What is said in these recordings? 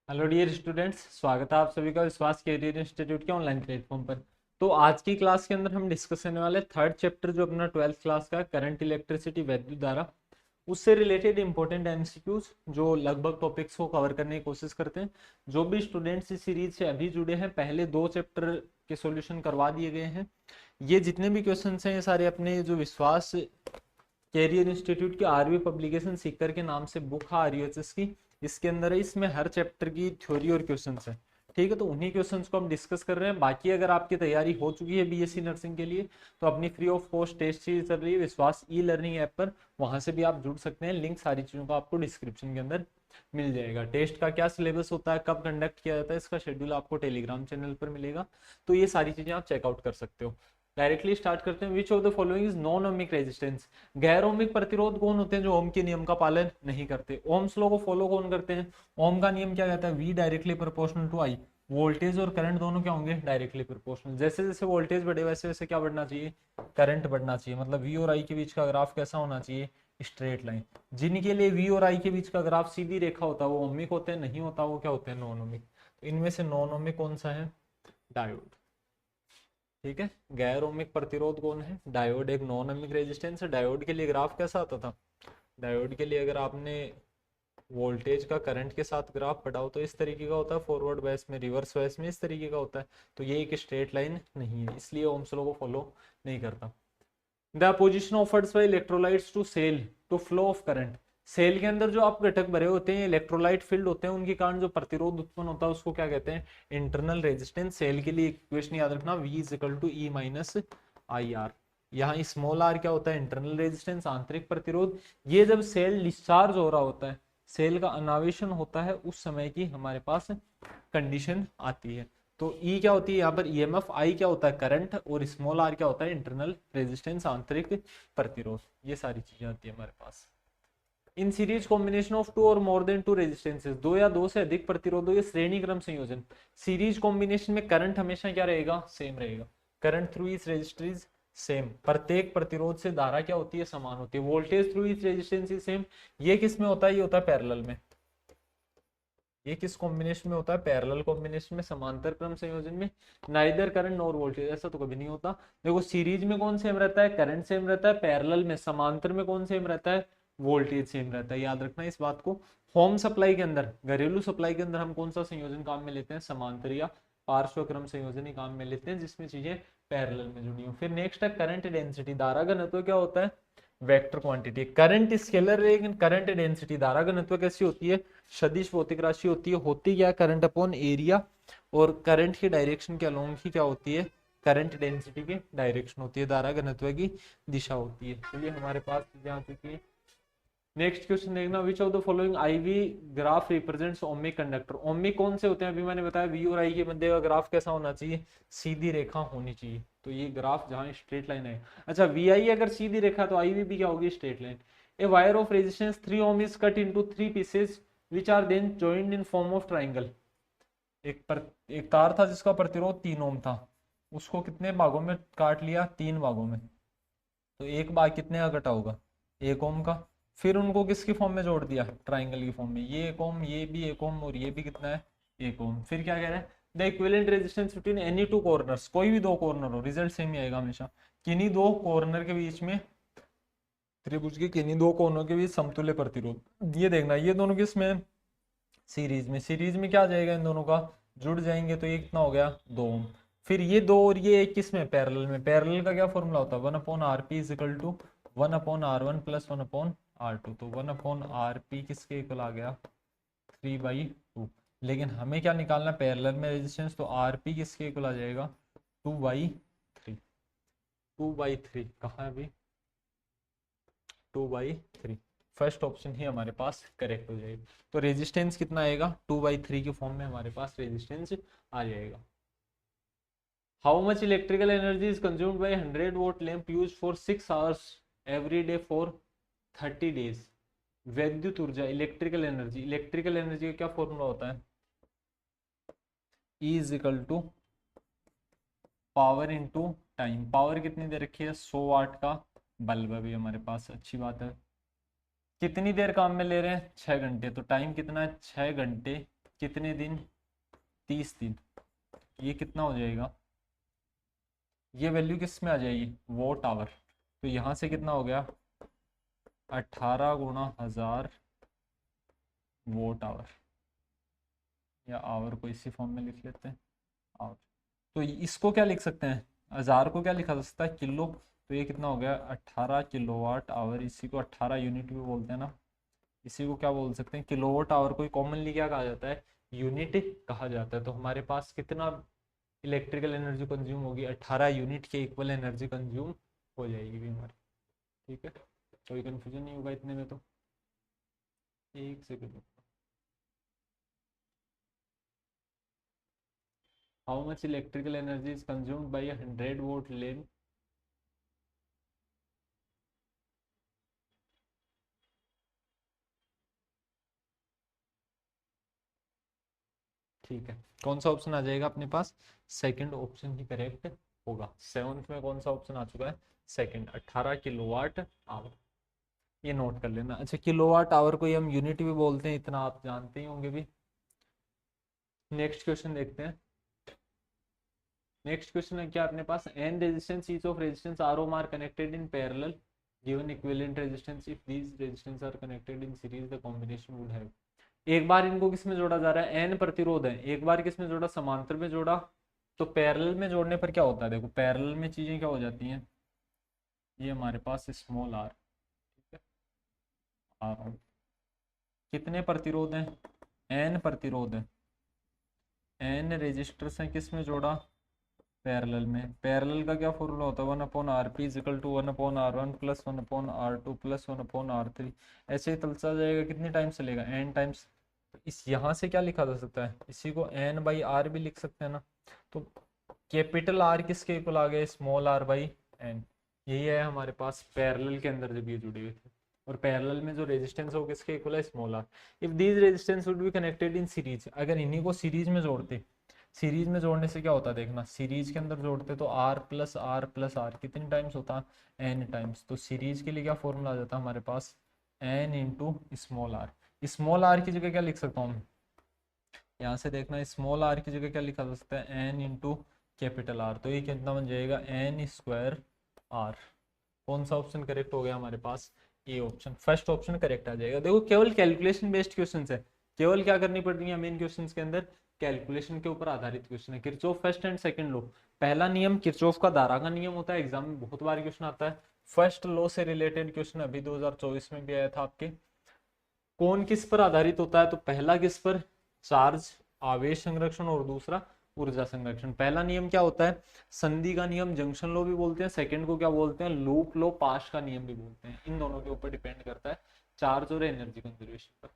Hello dear students, स्वागत है आप सभी का विश्वास कैरियर इंस्टीट्यूट के ऑनलाइन प्लेटफॉर्म पर। तो आज की क्लास के अंदर हम डिस्कस करने वाले थर्ड चैप्टर जो अपना 12th क्लास का करंट इलेक्ट्रिसिटी वैद्युत धारा, उससे रिलेटेड इंपॉर्टेंट एमसीक्यूज जो लगभग टॉपिक्स को कवर करने की कोशिश करते हैं। जो भी स्टूडेंट्स इस सीरीज से अभी जुड़े हैं, पहले 2 चैप्टर के सॉल्यूशन करवा दिए गए हैं। ये जितने भी क्वेश्चन हैं ये सारे अपने जो विश्वास कैरियर इंस्टीट्यूट की आरवी पब्लिकेशन सीकर के नाम से बुक है आरयूएचएस की, इसके अंदर है। इसमें हर चैप्टर की थ्योरी और क्वेश्चंस है। ठीक है, तो उन्हीं क्वेश्चंस को हम डिस्कस कर रहे हैं। बाकी अगर आपकी तैयारी हो चुकी है बीएससी नर्सिंग के लिए, तो अपनी free of cost test series चल रही है विश्वास ई लर्निंग ऐप पर, वहां से भी आप जुड़ सकते हैं। लिंक सारी चीजों का आपको डिस्क्रिप्शन के अंदर मिल जाएगा। टेस्ट का क्या सिलेबस होता है, कब कंडक्ट किया जाता है, इसका शेड्यूल आपको टेलीग्राम चैनल पर मिलेगा। तो ये सारी चीजें आप चेकआउट कर सकते हो। डायरेक्टली स्टार्ट करते हैं। विच of the following is non ohmic resistance. गैर ओमिक प्रतिरोध कौन होते हैं जो ओम के नियम का पालन नहीं करते। ओम्स लॉ को फॉलो कौन करते हैं। ओम का नियम क्या कहता है, V directly proportional to I. Voltage और करंट दोनों क्या होंगे, डायरेक्टली प्रोपोर्शनल। जैसे जैसे वोल्टेज बढ़े वैसे वैसे क्या बढ़ना चाहिए, करंट बढ़ना चाहिए। मतलब वी और आई के बीच का ग्राफ कैसा होना चाहिए, स्ट्रेट लाइन। जिनके लिए वी और आई के बीच का ग्राफ सीधी रेखा होता है वो ओमिक होते हैं, नहीं होता वो क्या होते हैं, नॉन ओमिक। तो इनमें से नॉन ओमिक कौन सा है, डायोड। ठीक है, गैर ओमिक प्रतिरोध कौन है, डायोड। एक नॉन ओमिक रेजिस्टेंस है। डायोड के लिए ग्राफ कैसा आता था, डायोड के लिए अगर आपने वोल्टेज का करंट के साथ ग्राफ पढ़ाओ तो इस तरीके का होता है, फॉरवर्ड बायस में, रिवर्स बायस में इस तरीके का होता है। तो ये एक स्ट्रेट लाइन नहीं है, इसलिए ओम्स लॉ को फॉलो नहीं करता। The position offered by electrolytes to cell to flow of current. Cell के अंदर जो आप घटक भरे होते हैं इलेक्ट्रोलाइट फील्ड होते हैं, उनके कारण जो प्रतिरोध उत्पन्न होता है उसको क्या कहते हैं, इंटरनल रेजिस्टेंस। सेल के लिए इक्वेशन याद रखना, V is equal to E minus I R. यहाँ स्मॉल आर क्या होता है, इंटरनल रेजिस्टेंस, आंतरिक प्रतिरोध। ये जब सेल डिस्चार्ज हो रहा होता है, सेल का अनावेशन होता है, उस समय की हमारे पास कंडीशन आती है। तो ई क्या होती है यहाँ पर, ईएमएफ। आई क्या होता है, करंट। और स्मॉल आर क्या होता है, इंटरनल रेजिस्टेंस, आंतरिक प्रतिरोध। ये सारी चीजें आती है हमारे पास। In series combination of two और मोर देन टू रेजिस्टेंसेस, दो या दो से अधिक प्रतिरोधों के श्रेणी क्रम संयोजन। सीरीज कॉम्बिनेशन में करंट हमेशा क्या रहेगा, सेम रहेगा। करंट थ्रू इस रेजिस्टर इज सेम। प्रत्येक प्रतिरोध से धारा क्या होती है, समान होती है। वोल्टेज थ्रू इस रेजिस्टेंस इज सेम। ये किस में होता है, ये होता है पैरेलल में। ये किस कॉम्बिनेशन में होता है, पैरेलल कॉम्बिनेशन में, समांतर क्रम संयोजन में। नाइदर करंट नॉर वोल्टेज, ऐसा तो कभी नहीं होता। देखो सीरीज में कौन सेम रहता है, करंट सेम रहता है। पैरेलल में, समांतर में कौन सेम रहता है, वोल्टेज सेम रहता है। याद रखना इस बात को। होम सप्लाई के अंदर, घरेलू सप्लाई के अंदर हम कौन सा संयोजन काम में लेते हैं, समांतर या पार्श्व क्रम संयोजन ही काम में लेते हैं, जिसमें चीजें पैरेलल में जुड़ी हो। फिर नेक्स्ट है करंट डेंसिटी। धारा घनत्व क्या होता है, वेक्टर क्वांटिटी। करंट स्केलर, लेकिन करंट डेंसिटी, धारा घनत्व कैसी होती है, सदिश भौतिक राशि होती है। होती क्या, करंट अपॉन एरिया। और करंट की डायरेक्शन के अलोंग ही क्या होती है, करंट डेंसिटी की डायरेक्शन होती है, धारा घनत्व की दिशा होती है। चलिए हमारे पास चीजें आ चुकी है। नेक्स्ट क्वेश्चन देखना, which of the following IV graph represents ohmic conductor. Ohmic कौन से होते हैं, अभी मैंने बताया वी और आई के मध्य का ग्राफ कैसा होना चाहिए, सीधी रेखा होनी चाहिए। तो ये ग्राफ जहां स्ट्रेट लाइन है, अच्छा वी आई अगर सीधी रेखा तो आई भी क्या होगी, straight line. A wire of resistance 3 ohm is cut into 3 pieces which are then joined in form of triangle. एक तार था जिसका प्रतिरोध 3 ओम था, उसको कितने भागों में काट लिया, 3 भागों में। तो एक भाग कितने का कटा होगा, 1 ओम का। फिर उनको किसकी फॉर्म में जोड़ दिया, ट्राइंगल की फॉर्म में। ये 1 ओम, ये भी 1 ओम, और ये भी कितना है, 1 ओम। फिर क्या कह रहा है, the equivalent resistance between any two corners, कोई भी दो कॉर्नर हो, रिजल्ट सेम ही आएगा हमेशा। किन्हीं दो कॉर्नर के बीच में, त्रिभुज के किन्हीं दो कोनों के बीच समतुल्य प्रतिरोध। ये देखना, ये दोनों किस में, सीरीज में। सीरीज में क्या आ जाएगा, इन दोनों का जुड़ जाएंगे तो ये कितना हो गया, 2 ओम। फिर ये दो और ये एक किस में, पैरेलल में। पैरेलल का क्या फॉर्मूला होता है, 1/rp is equal to 1/r1 plus 1/r2। तो 1/rp किसके इक्वल आ गया, 3/2। लेकिन हमें क्या निकालना, पैरेलल में रेजिस्टेंस, तो rp किसके इक्वल आ जाएगा, 2/3। 2/3 कहाँ है अभी, 2/3। फर्स्ट ऑप्शन ही हमारे पास करेक्ट हो जाएगा। तो रेजिस्टेंस कितना आएगा, 2/3 के फॉर्म में हमारे पास रेजिस्टेंस आ जाएगा। How much electrical energy is consumed by 100 vote lamp use for 6 hours every day for 30 days. वैद्युत ऊर्जा, इलेक्ट्रिकल एनर्जी। इलेक्ट्रिकल एनर्जी का क्या फॉर्मूला होता है, E is equal to power into time. Power कितनी दे रखी है, 100 वाट का बल्ब है भी हमारे पास, अच्छी बात है। कितनी देर काम में ले रहे हैं, 6 घंटे। तो टाइम कितना है, 6 घंटे कितने दिन, 30 दिन। ये कितना हो जाएगा, ये वैल्यू किस में आ जाएगी, वॉट आवर। तो यहाँ से कितना हो गया, 18 गुणा 1000 वॉट आवर, या आवर को इसी फॉर्म में लिख लेते हैं आवर। तो इसको क्या लिख सकते हैं, 1000 को क्या लिखा जा सकता है, किलो। तो ये कितना हो गया, 18 किलोवाट आवर। इसी को 18 यूनिट भी बोलते हैं ना, इसी को क्या बोल सकते हैं, किलोवाट आवर को कॉमनली क्या कहा जाता है, यूनिट कहा जाता है। तो हमारे पास कितना इलेक्ट्रिकल एनर्जी कंज्यूम होगी, 18 यूनिट के इक्वल एनर्जी कंज्यूम हो जाएगी भी हमारी। ठीक है, कोई कंफ्यूजन नहीं होगा इतने में। तो एक second, how much electrical energy is consumed by 100 volt lamp. ठीक है, कौन सा ऑप्शन आ जाएगा अपने पास, सेकंड ऑप्शन ही करेक्ट होगा। सेवंथ में कौन सा ऑप्शन आ चुका है, सेकंड, 18 किलोवाट आवर। ये नोट कर लेना। अच्छा, किलोवाट आवर को हम यूनिट भी बोलते हैं, इतना आप जानते ही होंगे भी। नेक्स्ट क्वेश्चन देखते हैं। नेक्स्ट क्वेश्चन है क्या अपने पास, n resistance each of resistance R ohm are connected in parallel, given equivalent resistance if these resistance are connected in series the combination would have. एक बार इनको किस में जोड़ा जा रहा है, एन प्रतिरोध है, एक बार किस में जोड़ा, समांतर में जोड़ा। तो पैरेलल में जोड़ने पर क्या होता है, देखो पैरेलल में चीजें क्या हो जाती हैं, ये हमारे पास स्मॉल आर, ठीक है, आर कितने प्रतिरोध हैं, एन प्रतिरोध है, एन रेजिस्टर्स हैं, किस में जोड़ा, पैरेलल में। पैरेलल का क्या फॉर्मूला होता है, 1/rp is equal to 1/r1 plus 1/r2 plus 1/r3। ऐसे ही चलता जाएगा, कितने टाइम चलेगा, एन टाइम्स। इस यहाँ से क्या लिखा जा सकता है, इसी को एन बाई आर भी लिख सकते हैं ना। तो कैपिटल आर किसके इक्वल आ गए, स्मॉल आर बाई एन। यही है हमारे पास पैरेलल के अंदर जब ये जुड़े हुए थे। और पैरेलल में जो रेजिस्टेंस हो किसके इक्वल है, small R. If these resistance would be connected in series, अगर इन्हीं को सीरीज में जोड़ते, सीरीज में जोड़ने से क्या होता है देखना, सीरीज के अंदर जोड़ते तो R plus R plus R कितने टाइम्स होता, एन टाइम्स। तो सीरीज के लिए क्या फॉर्मूला आ जाता है हमारे पास, n into small R. Small R की जगह क्या लिख सकता हूँ, यहाँ से देखना, स्मॉल आर की जगह क्या लिखा जा सकता है, एन इंटू कैपिटल आर। तो ये कितना बन जाएगा, एन स्क्वायर आर। कौन सा ऑप्शन करेक्ट हो गया हमारे पास, A option, first option correct आ जाएगा। देखो केवल कैलकुलेशन बेस्ड क्वेश्चन है, केवल क्या करनी पड़ रही है मेन क्वेश्चन के अंदर, कैलकुलेशन के ऊपर आधारित क्वेश्चन है। Kirchhoff first and second law, पहला नियम किरचॉफ का धारा का नियम होता है, एग्जाम में बहुत बार क्वेश्चन आता है। फर्स्ट लॉ से रिलेटेड क्वेश्चन अभी 2024 में भी आया था आपके। कौन किस पर आधारित होता है, तो पहला किस पर, चार्ज आवेश संरक्षण, और दूसरा ऊर्जा संरक्षण। पहला नियम क्या होता है, संधि का नियम, जंक्शन लॉ भी बोलते हैं। सेकंड को क्या बोलते हैं, लूप लॉ, पाश का नियम भी बोलते हैं। इन दोनों के ऊपर डिपेंड करता है चार्ज और एनर्जी कंजर्वेशन पर।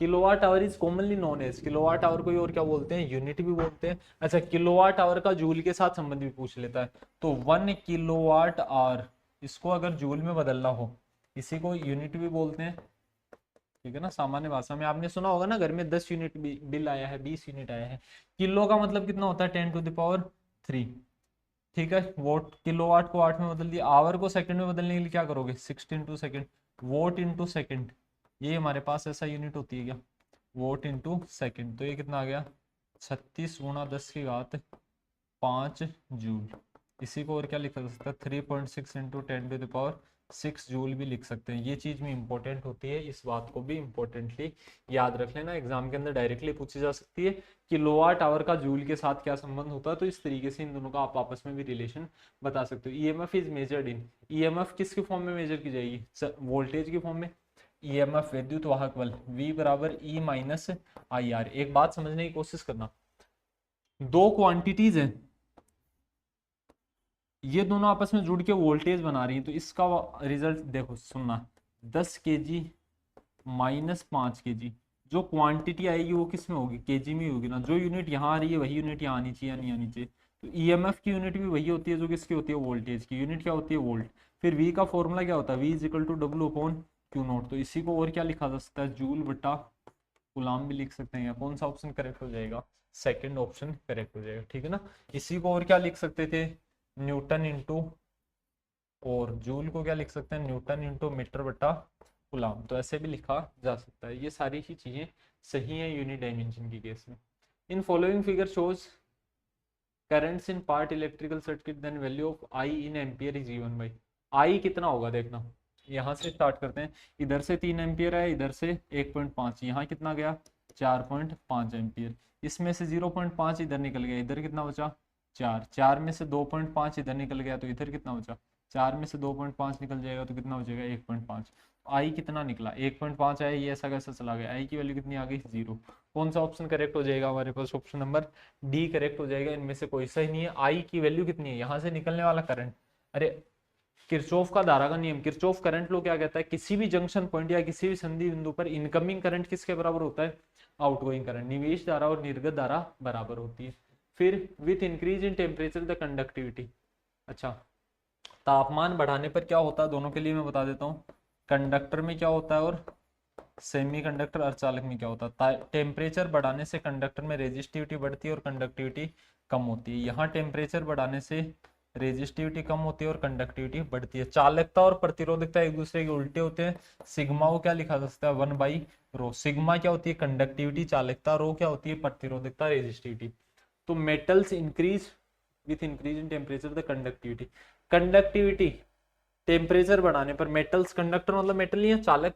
Kilowatt hour is commonly known as, kilowatt hour को और क्या बोलते हैं, यूनिट भी बोलते हैं। अच्छा, किलोवाट आवर का जूल के साथ संबंध भी पूछ लेता है, तो 1 किलोवाट आवर, इसको अगर जूल में बदलना हो, इसी को यूनिट भी बोलते हैं। ठीक है ना, सामान्य भाषा में आपने सुना होगा ना, घर में 10 यूनिट बिल आया है, 20 यूनिट आया है। किलो का मतलब कितना होता है, 10⁻3। ठीक है, वोट, किलोवाट को 8 में बदल दिया, आवर को सेकंड में बदलने के लिए क्या करोगे, 16 सेकंड, वोट इंटू सेकंड। ये हमारे पास ऐसा यूनिट होती है क्या, वोट इंटू सेकंड। तो ये कितना आ गया, 36 गुणा 10⁵ जूल। इसी को और क्या लिखा जा सकता है, 3.6 इंटू 10⁻6 जूल भी लिख सकते हैं। ये चीज में इंपॉर्टेंट होती है, इस बात को भी इंपॉर्टेंटली याद रख लेना, एग्जाम के अंदर डायरेक्टली पूछी जा सकती है। किलोवाट आवर का जूल के साथ क्या संबंध होता है, तो इस तरीके से इन दोनों का आप आपस में भी रिलेशन बता सकते हो। EMF is measured in, EMF किसके फॉर्म में मेजर की जाएगी, वोल्टेज के फॉर्म में। ईएमएफ विद्युत वाहक बल, V बराबर E माइनस आई आर। एक बात समझने की कोशिश करना, दो क्वांटिटीज हैं, ये दोनों आपस में जुड़ के वोल्टेज बना रही हैं, तो इसका रिजल्ट देखो, सुनना, 10 kg माइनस 5 kg, जो क्वांटिटी आएगी वो किस में होगी, केजी में होगी ना। जो यूनिट यहाँ आ रही है वही यूनिट यहाँ आनी चाहिए या नहीं आनी चाहिए। तो ईएमएफ की यूनिट भी वही होती है जो किसकी होती है, वोल्टेज की यूनिट क्या होती है, वोल्ट। फिर वी का फॉर्मूला क्या होता है, V is equal to W upon Q naught. तो इसी को और क्या लिखा जा सकता है, जूल बटा गुलाम भी लिख सकते हैं। कौन सा ऑप्शन करेक्ट हो जाएगा, सेकंड ऑप्शन करेक्ट हो जाएगा। ठीक है ना, इसी को और क्या लिख सकते थे, न्यूटन इंटू, और जूल को क्या लिख सकते हैं, न्यूटन इंटू मीटर बटा कूलाम, तो ऐसे भी लिखा जा सकता है। ये सारी ही चीजें सही हैं यूनि डायमेंशन की केस में। In following figure shows currents in part electrical circuit then value of I in ampere is given by. I कितना होगा देखना, यहाँ से स्टार्ट करते हैं। इधर से 3 एम्पियर है, इधर से 1.5, यहाँ कितना गया 4.5 एम्पियर। इसमें से 0.5 इधर निकल गया, इधर कितना बचा 4, 4 में से 2.5 इधर निकल गया तो इधर कितना बचा, 4 में से 2.5 निकल जाएगा तो कितना बचेगा 1.5। आई कितना निकला 1.5 आया, ये ऐसा कैसा चला गया, आई की वैल्यू कितनी आ गई 0। कौन सा ऑप्शन करेक्ट हो जाएगा हमारे पास, ऑप्शन नंबर डी करेक्ट हो जाएगा। इनमें से कोई सही नहीं है। आई की वैल्यू कितनी है, यहाँ से निकलने वाला करंट, अरे किरचॉफ का धारा का नियम, किरचॉफ करंट लो क्या कहता है, किसी भी जंक्शन पॉइंट या किसी भी संधि बिंदु पर इनकमिंग करंट किसके बराबर होता है, आउटगोइंग करंट। निवेश धारा और निर्गत धारा बराबर होती है। फिर with increase in temperature the conductivity, अच्छा तापमान बढ़ाने पर क्या होता है, दोनों के लिए मैं बता देता हूँ। कंडक्टर में क्या होता है और सेमीकंडक्टर अर्धचालक में क्या होता है। टेम्परेचर बढ़ाने से कंडक्टर में रेजिस्टिविटी बढ़ती है और कंडक्टिविटी कम होती है। यहाँ टेम्परेचर बढ़ाने से रेजिस्टिविटी कम होती है और कंडक्टिविटी बढ़ती है। चालकता और प्रतिरोधकता एक दूसरे के उल्टे होते हैं। सिग्मा को क्या लिखा जा सकता है 1/ρ। सिग्मा क्या होती है कंडक्टिविटी चालकता, रो क्या होती है प्रतिरोधकता रेजिस्टिविटी। तो metals increase with increase in temperature the conductivity. Conductivity temperature बढ़ाने पर मेटल्स, कंडक्टर मतलब मेटल नहीं है, चालक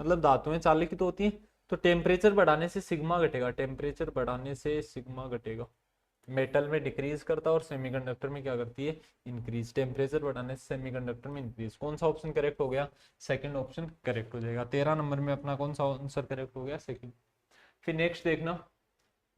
मतलब धातुएं चालक की तो होती है। तो टेम्परेचर बढ़ाने से सिग्मा घटेगा, टेम्परेचर बढ़ाने से सिग्मा घटेगा। मेटल में डिक्रीज करता है और सेमीकंडक्टर में क्या करती है इंक्रीज। टेम्परेचर बढ़ाने से सेमीकंडक्टर में इंक्रीज। कौन सा ऑप्शन करेक्ट हो गया, सेकंड ऑप्शन करेक्ट हो जाएगा। 13 नंबर में अपना कौन सा आंसर करेक्ट हो गया, सेकंड। फिर नेक्स्ट देखना,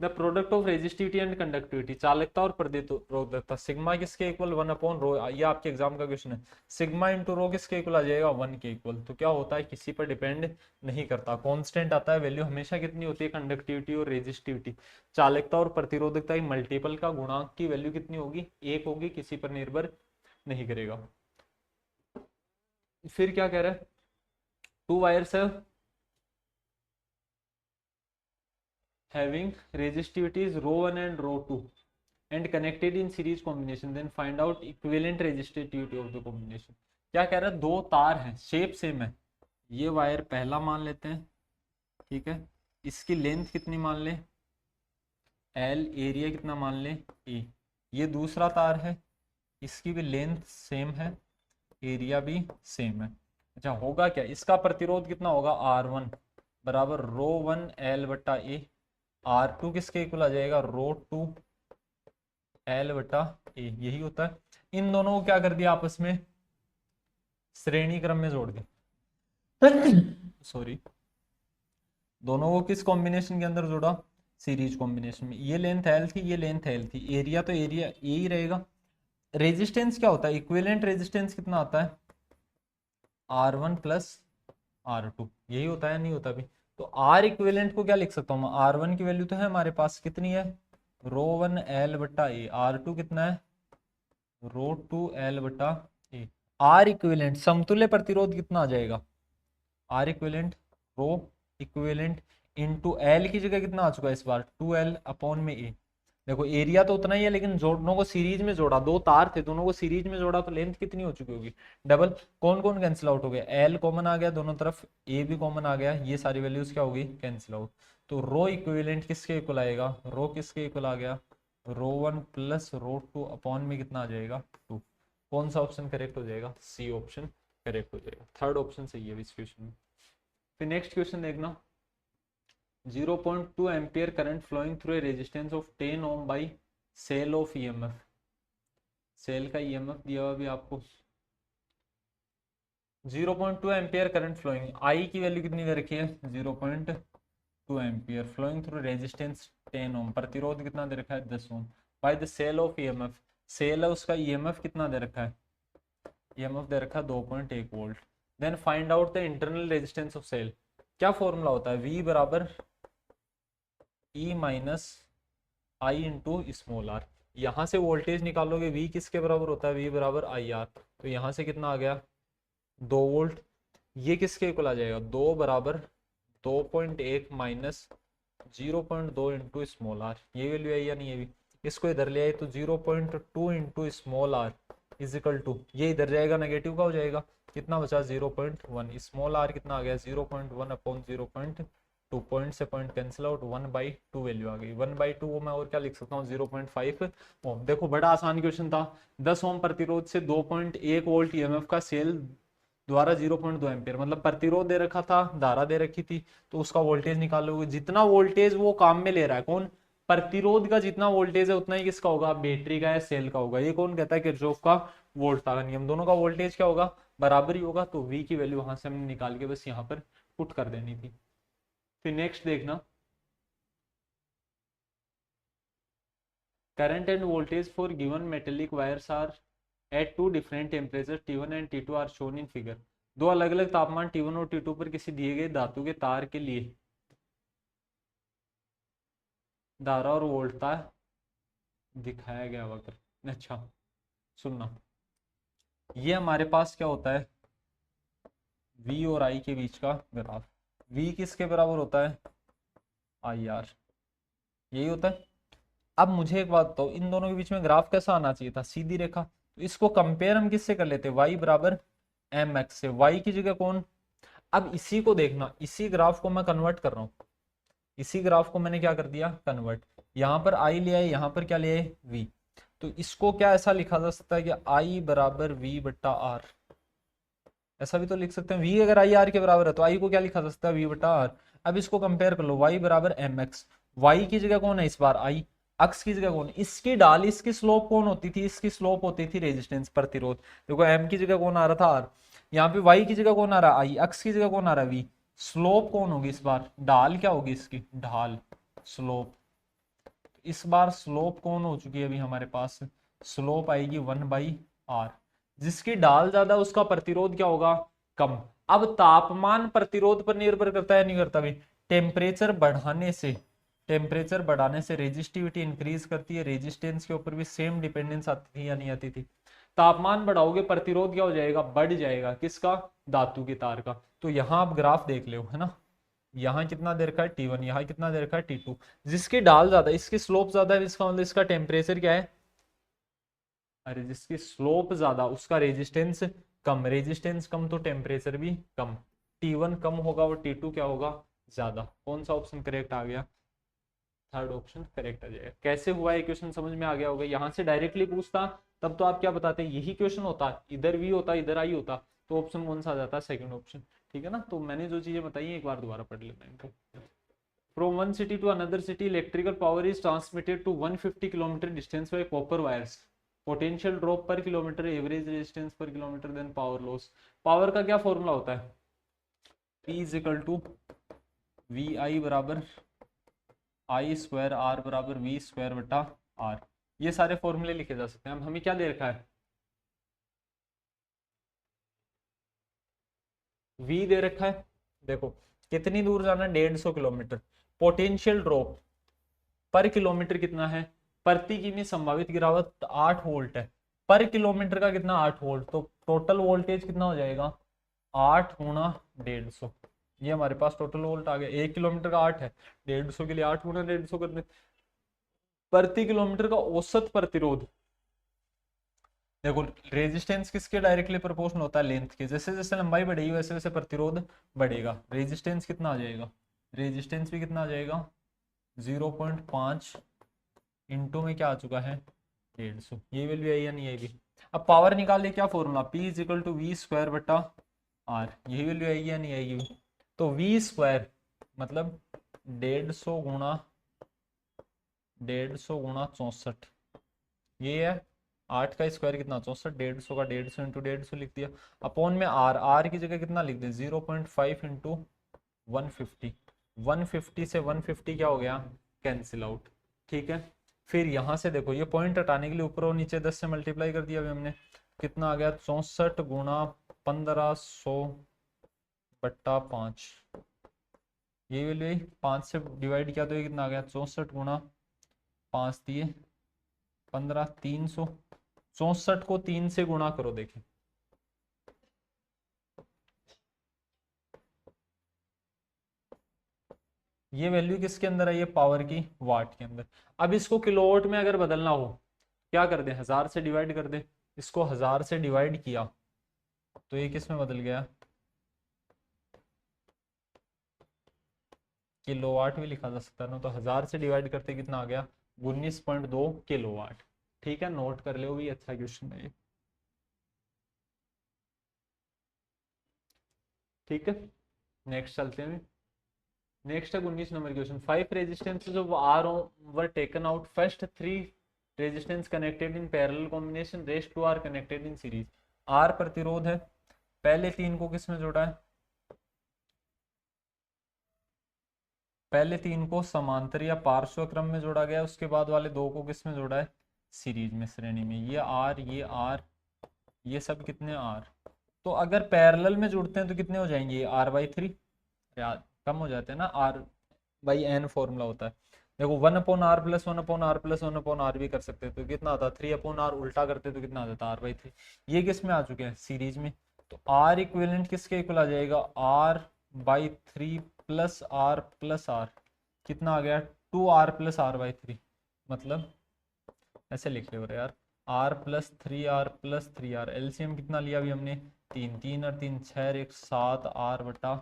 the product of resistivity and conductivity, चालकता और प्रतिरोधकता। सिग्मा किसके इक्वल 1/ρ, ये आपके एग्जाम का क्वेश्चन है। सिग्मा इंटू रो किसके इक्वल आ जाएगा 1 के इक्वल। तो क्या होता है किसी पर डिपेंड नहीं करता, कांस्टेंट आता है। वैल्यू हमेशा कितनी होती है कंडक्टिविटी और रेजिस्टिविटी, चालकता और प्रतिरोधकता की मल्टीपल का गुणांक की वैल्यू कितनी होगी 1 होगी, किसी पर निर्भर नहीं करेगा। फिर क्या कह रहा है, 2 वायर्स है having resistivities ρ1 and ρ2 and connected in series combination, then find out equivalent resistivity of the combination। क्या कह रहा है, दो तार हैं शेप सेम है, ये वायर पहला मान लेते हैं, ठीक है। इसकी लेंथ कितनी मान ले L, एरिया कितना मान ले A। ये दूसरा तार है, इसकी भी लेंथ सेम है, एरिया भी सेम है। अच्छा होगा क्या, इसका प्रतिरोध कितना होगा R1 बराबर ρ1 L बटा A। R2 किसके इक्वल आ जाएगा ρ2 L बटा A, यही होता है। इन दोनों को क्या कर दिया आपस में श्रेणी क्रम में जोड़ दिया, सॉरी, दोनों को किस कॉम्बिनेशन के अंदर जोड़ा, सीरीज कॉम्बिनेशन में। ये लेंथ L थी, ये लेंथ L थी, एरिया तो एरिया A ही रहेगा। रेजिस्टेंस क्या होता है, इक्विवेलेंट रेजिस्टेंस कितना आता है R1 प्लस R2, यही होता है नहीं होता भी। तो R इक्विवेलेंट को क्या लिख सकता हूँ मैं, R1 की वैल्यू तो है हमारे पास कितनी है ρ1 L बटा A, R2 कितना है ρ2 L बटा A। R इक्विवेलेंट समतुल्य प्रतिरोध कितना आ जाएगा, R इक्विवेलेंट रो इक्विवेलेंट इंटू L की जगह कितना आ चुका है इस बार 2L अपॉन में A। देखो एरिया तो उतना ही है लेकिन दोनों को सीरीज में जोड़ा, दो तार थे दोनों को सीरीज में जोड़ा तो लेंथ कितनी हो चुकी होगी डबल। कौन कौन कैंसिल आउट हो गया, L कॉमन आ गया दोनों तरफ, A भी कॉमन आ गया, ये सारी वैल्यूज क्या होगी कैंसिल आउट। तो रो इक्विवेलेंट किसके इक्वल आएगा, रो किसके इक्वल आ गया ρ1 प्लस ρ2 अपॉन में कितना आ जाएगा 2। कौन सा ऑप्शन करेक्ट हो जाएगा, सी ऑप्शन करेक्ट हो जाएगा। थर्ड ऑप्शन सही है इस क्वेश्चन में। फिर नेक्स्ट क्वेश्चन देखना, 0.2 ampere current flowing through a resistance of 10 ohm by cell of EMF. सेल का ईएमएफ दिया हुआ भी आपको, 0.2 एम्पियर करंट फ्लोइंग, आई की वैल्यू कितनी दे रखी है 0.2 ampere flowing through resistance 10 ohm, प्रतिरोध कितना दे रखा है 10 ohm, by the cell of EMF. Cell है उसका ईएमएफ कितना दे रखा है, ईएमएफ दे रखा है 2.1 volt. Then find out the internal resistance of cell. क्या फॉर्मूला होता है, V बराबर E minus I into small R. यहाँ से वोल्टेज निकालोगे V किसके बराबर होता है, V बराबर IR। तो यहाँ से कितना आ गया 2 वोल्ट। ये किसके इक्वल आ जाएगा 2 बराबर 2.1 माइनस 0.2 इंटू स्मॉल आर। ये वैल्यू है या नहीं है भी, इसको इधर ले आए तो 0.2 into small R is equal to, ये इधर जाएगा नेगेटिव का हो जाएगा, कितना बचा 0.1, स्मॉल आर कितना आ गया 0.1 अपॉन 0.2, पॉइंट से पॉइंट कैंसिल आउट, 1/2 वैल्यू आ गई, 1/2 वो मैं और क्या लिख सकता हूँ 0.5 ओम। देखो बड़ा आसान क्वेश्चन था, 10 ओम प्रतिरोध से 2.1 वोल्ट ईएमएफ का सेल द्वारा 0.2 एम्पियर, मतलब प्रतिरोध दे रखा था, धारा दे रखी थी, तो उसका वोल्टेज निकालोगे, जितना वोल्टेज वो काम में ले रहा है कौन, प्रतिरोध का जितना वोल्टेज है उतना ही किसका होगा, बैटरी का या सेल का होगा। ये कौन कहता है, किरचॉफ का वोल्ट का नियम, दोनों का वोल्टेज क्या होगा, बराबर ही होगा। तो V की वैल्यू वहां से हमने निकाल के बस यहाँ पर पुट कर देनी थी। फिर नेक्स्ट देखना, current and voltage for given metallic wires are at two different temperatures T1 and T2 are shown in figure। दो अलग अलग तापमान T1 और T2 पर किसी दिए गए धातु के तार के लिए धारा और वोल्टता दिखाया गया वक्र। अच्छा सुनना, ये हमारे पास क्या होता है, V और I के बीच का ग्राफ। V किसके बराबर होता है, IR, यही होता है। अब मुझे एक बात बताओ, इन दोनों के बीच में ग्राफ कैसा आना चाहिए था, सीधी रेखा। तो इसको कंपेयर हम किससे कर लेते, y बराबर mx से, y की जगह कौन। अब इसी को देखना, इसी ग्राफ को मैं कन्वर्ट कर रहा हूँ, इसी ग्राफ को मैंने क्या कर दिया कन्वर्ट, यहाँ पर I ले आए, यहाँ पर क्या ले आए v। तो इसको क्या ऐसा लिखा जा सकता है कि I बराबर v बट्टा r, ऐसा भी तो लिख सकते हैं। v अगर आई आर के बराबर है तो I को क्या लिखा जा सकता है, v बटा r। अब इसको कंपेयर कर लो, y बराबर mx, y की जगह कौन है इस बार I, अक्स की जगह कौन, इसकी ढाल इसकी स्लोप कौन होती थी, इसकी स्लोप होती थी रेजिस्टेंस प्रतिरोध। देखो m की जगह कौन आ रहा था r, यहाँ पे y की जगह कौन आ रहा है I, अक्स की जगह कौन आ रहा है v, स्लोप कौन होगी इस बार, ढाल क्या होगी इसकी, ढाल स्लोप। इस बार स्लोप कौन हो चुकी है अभी हमारे पास, स्लोप आएगी 1/r, जिसकी ढाल ज्यादा उसका प्रतिरोध क्या होगा, कम। अब तापमान प्रतिरोध पर निर्भर करता है नहीं करता भी, टेम्परेचर बढ़ाने से, टेम्परेचर बढ़ाने से रेजिस्टिविटी इंक्रीज करती है, रेजिस्टेंस के ऊपर भी सेम डिपेंडेंस आती थी या नहीं आती थी। तापमान बढ़ाओगे प्रतिरोध क्या हो जाएगा, बढ़ जाएगा, किसका, धातु के तार का। तो यहाँ आप ग्राफ देख लो है ना, यहाँ कितना दे रखा है T1, यहाँ कितना दे रखा है T2, जिसकी ढाल ज्यादा इसकी स्लोप ज्यादा है, इसका मतलब इसका टेम्परेचर क्या है, अरे जिसकी स्लोप ज्यादा उसका रेजिस्टेंस कम, रेजिस्टेंस कम तो टेम्परेचर भी कम, T1 कम होगा और T2 क्या होगा, ज्यादा। कौन सा ऑप्शन करेक्ट आ गया, थर्ड ऑप्शन करेक्ट आ जाएगा। कैसे हुआ ये क्वेश्चन समझ में आ गया होगा, यहाँ से डायरेक्टली पूछता तब तो आप क्या बताते, यही क्वेश्चन होता, इधर V होता इधर I होता, तो ऑप्शन कौन सा आ जाता, सेकंड ऑप्शन। ठीक है ना, तो मैंने जो चीजें बताई एक बार दोबारा पढ़ लेना इनको। From one city to another city, electrical power is transmitted to 150 kilometer distance by copper wires. Potential drop per kilometer, average resistance per kilometer, then power loss. Power का क्या फॉर्मूला होता है, P is equal to VI बराबर I square, R बराबर V square बटा R। ये सारे फॉर्मूले लिखे जा सकते हैं। अब हमें क्या दे रखा है, V दे रखा है, देखो कितनी दूर जाना है, 150 किलोमीटर। पोटेंशियल ड्रॉप पर किलोमीटर कितना है, प्रति किमी संभावित गिरावट 8 वोल्ट है, पर किलोमीटर का कितना 8 वोल्ट, तो टोटल वोल्टेज कितना हो जाएगा 8 गुणा 150। ये हमारे पास टोटल वोल्ट आ गया, 1 किलोमीटर का 8 है, 150 के लिए 8 गुणा 150 करने। प्रति किलोमीटर का औसत प्रतिरोध, देखो रेजिस्टेंस किसके डायरेक्टली प्रोपोर्शनल होता है, लेंथ के, जैसे जैसे लंबाई बढ़ेगी वैसे वैसे प्रतिरोध बढ़ेगा। रेजिस्टेंस कितना आ जाएगा, रेजिस्टेंस भी कितना आ जाएगा 0.5 इंटू में क्या आ चुका है 150, ये वैल्यू आई या नहीं आएगी। अब पावर निकाले, क्या formula, P is equal to V square बटा R, यही वैल्यू आएगी या नहीं आएगी। तो V स्क्वायर मतलब 150 गुणा 64, ये है 8 का स्क्वायर कितना 64, 150 का 150 इंटू 150 लिख दिया, अपॉन में R की जगह कितना लिख दें 0.5 इंटू 150, 150 से 150 क्या हो गया कैंसिल आउट। ठीक है, फिर यहां से देखो ये पॉइंट हटाने के लिए ऊपर और नीचे 10 से मल्टीप्लाई कर दिया अभी हमने, कितना आ गया 64 गुणा 1500 बट्टा 5, ये वैल्यू 5 से डिवाइड किया तो ये कितना आ गया 64 गुणा 5 दिए 15, 300, 64 को 3 से गुणा करो, देखें ये वैल्यू किसके अंदर है, ये पावर की वाट के अंदर। अब इसको किलोवाट में अगर बदलना हो क्या कर दे, 1000 से डिवाइड कर दे, इसको 1000 से डिवाइड किया तो ये किस में बदल गया, किलोवाट भी लिखा जा सकता है ना। तो 1000 से डिवाइड करते कितना आ गया, 19.2 किलोवाट। ठीक है, नोट कर लो, भी अच्छा क्वेश्चन है ये। ठीक है, नेक्स्ट चलते हैं। नेक्स्ट है 19 number question. 5 resistances of R were taken out, first 3 resistance connected in parallel combination, rest 2 are connected in series. R प्रतिरोध है, पहले 3 को किस में जोड़ा है, पहले 3 को समांतर या पार्श्व क्रम में जोड़ा गया, उसके बाद वाले 2 को किस में जोड़ा है, सीरीज में, श्रेणी में। ये आर, ये सब कितने आर। तो अगर पैरेलल में जुड़ते हैं तो कितने हो जाएंगे, R/3, यार कम हो जाते हैं ना, R/N फॉर्मूला होता है। देखो 1/R plus 1/R plus 1/R भी कर सकते हैं, तो कितना आता है 3/R, उल्टा करते तो कितना आता है R/3। ये किस में आ चुके हैं, सीरीज में। तो R इक्विवेलेंट किसके इक्वल आ जाएगा, R/3 प्लस R कितना आ गया, 2R प्लस R/3। मतलब ऐसे लिख लो यार, R+3R+3R, एलसीएम कितना लिया अभी हमने, 3, 3 और 3 6, 1 7R/3,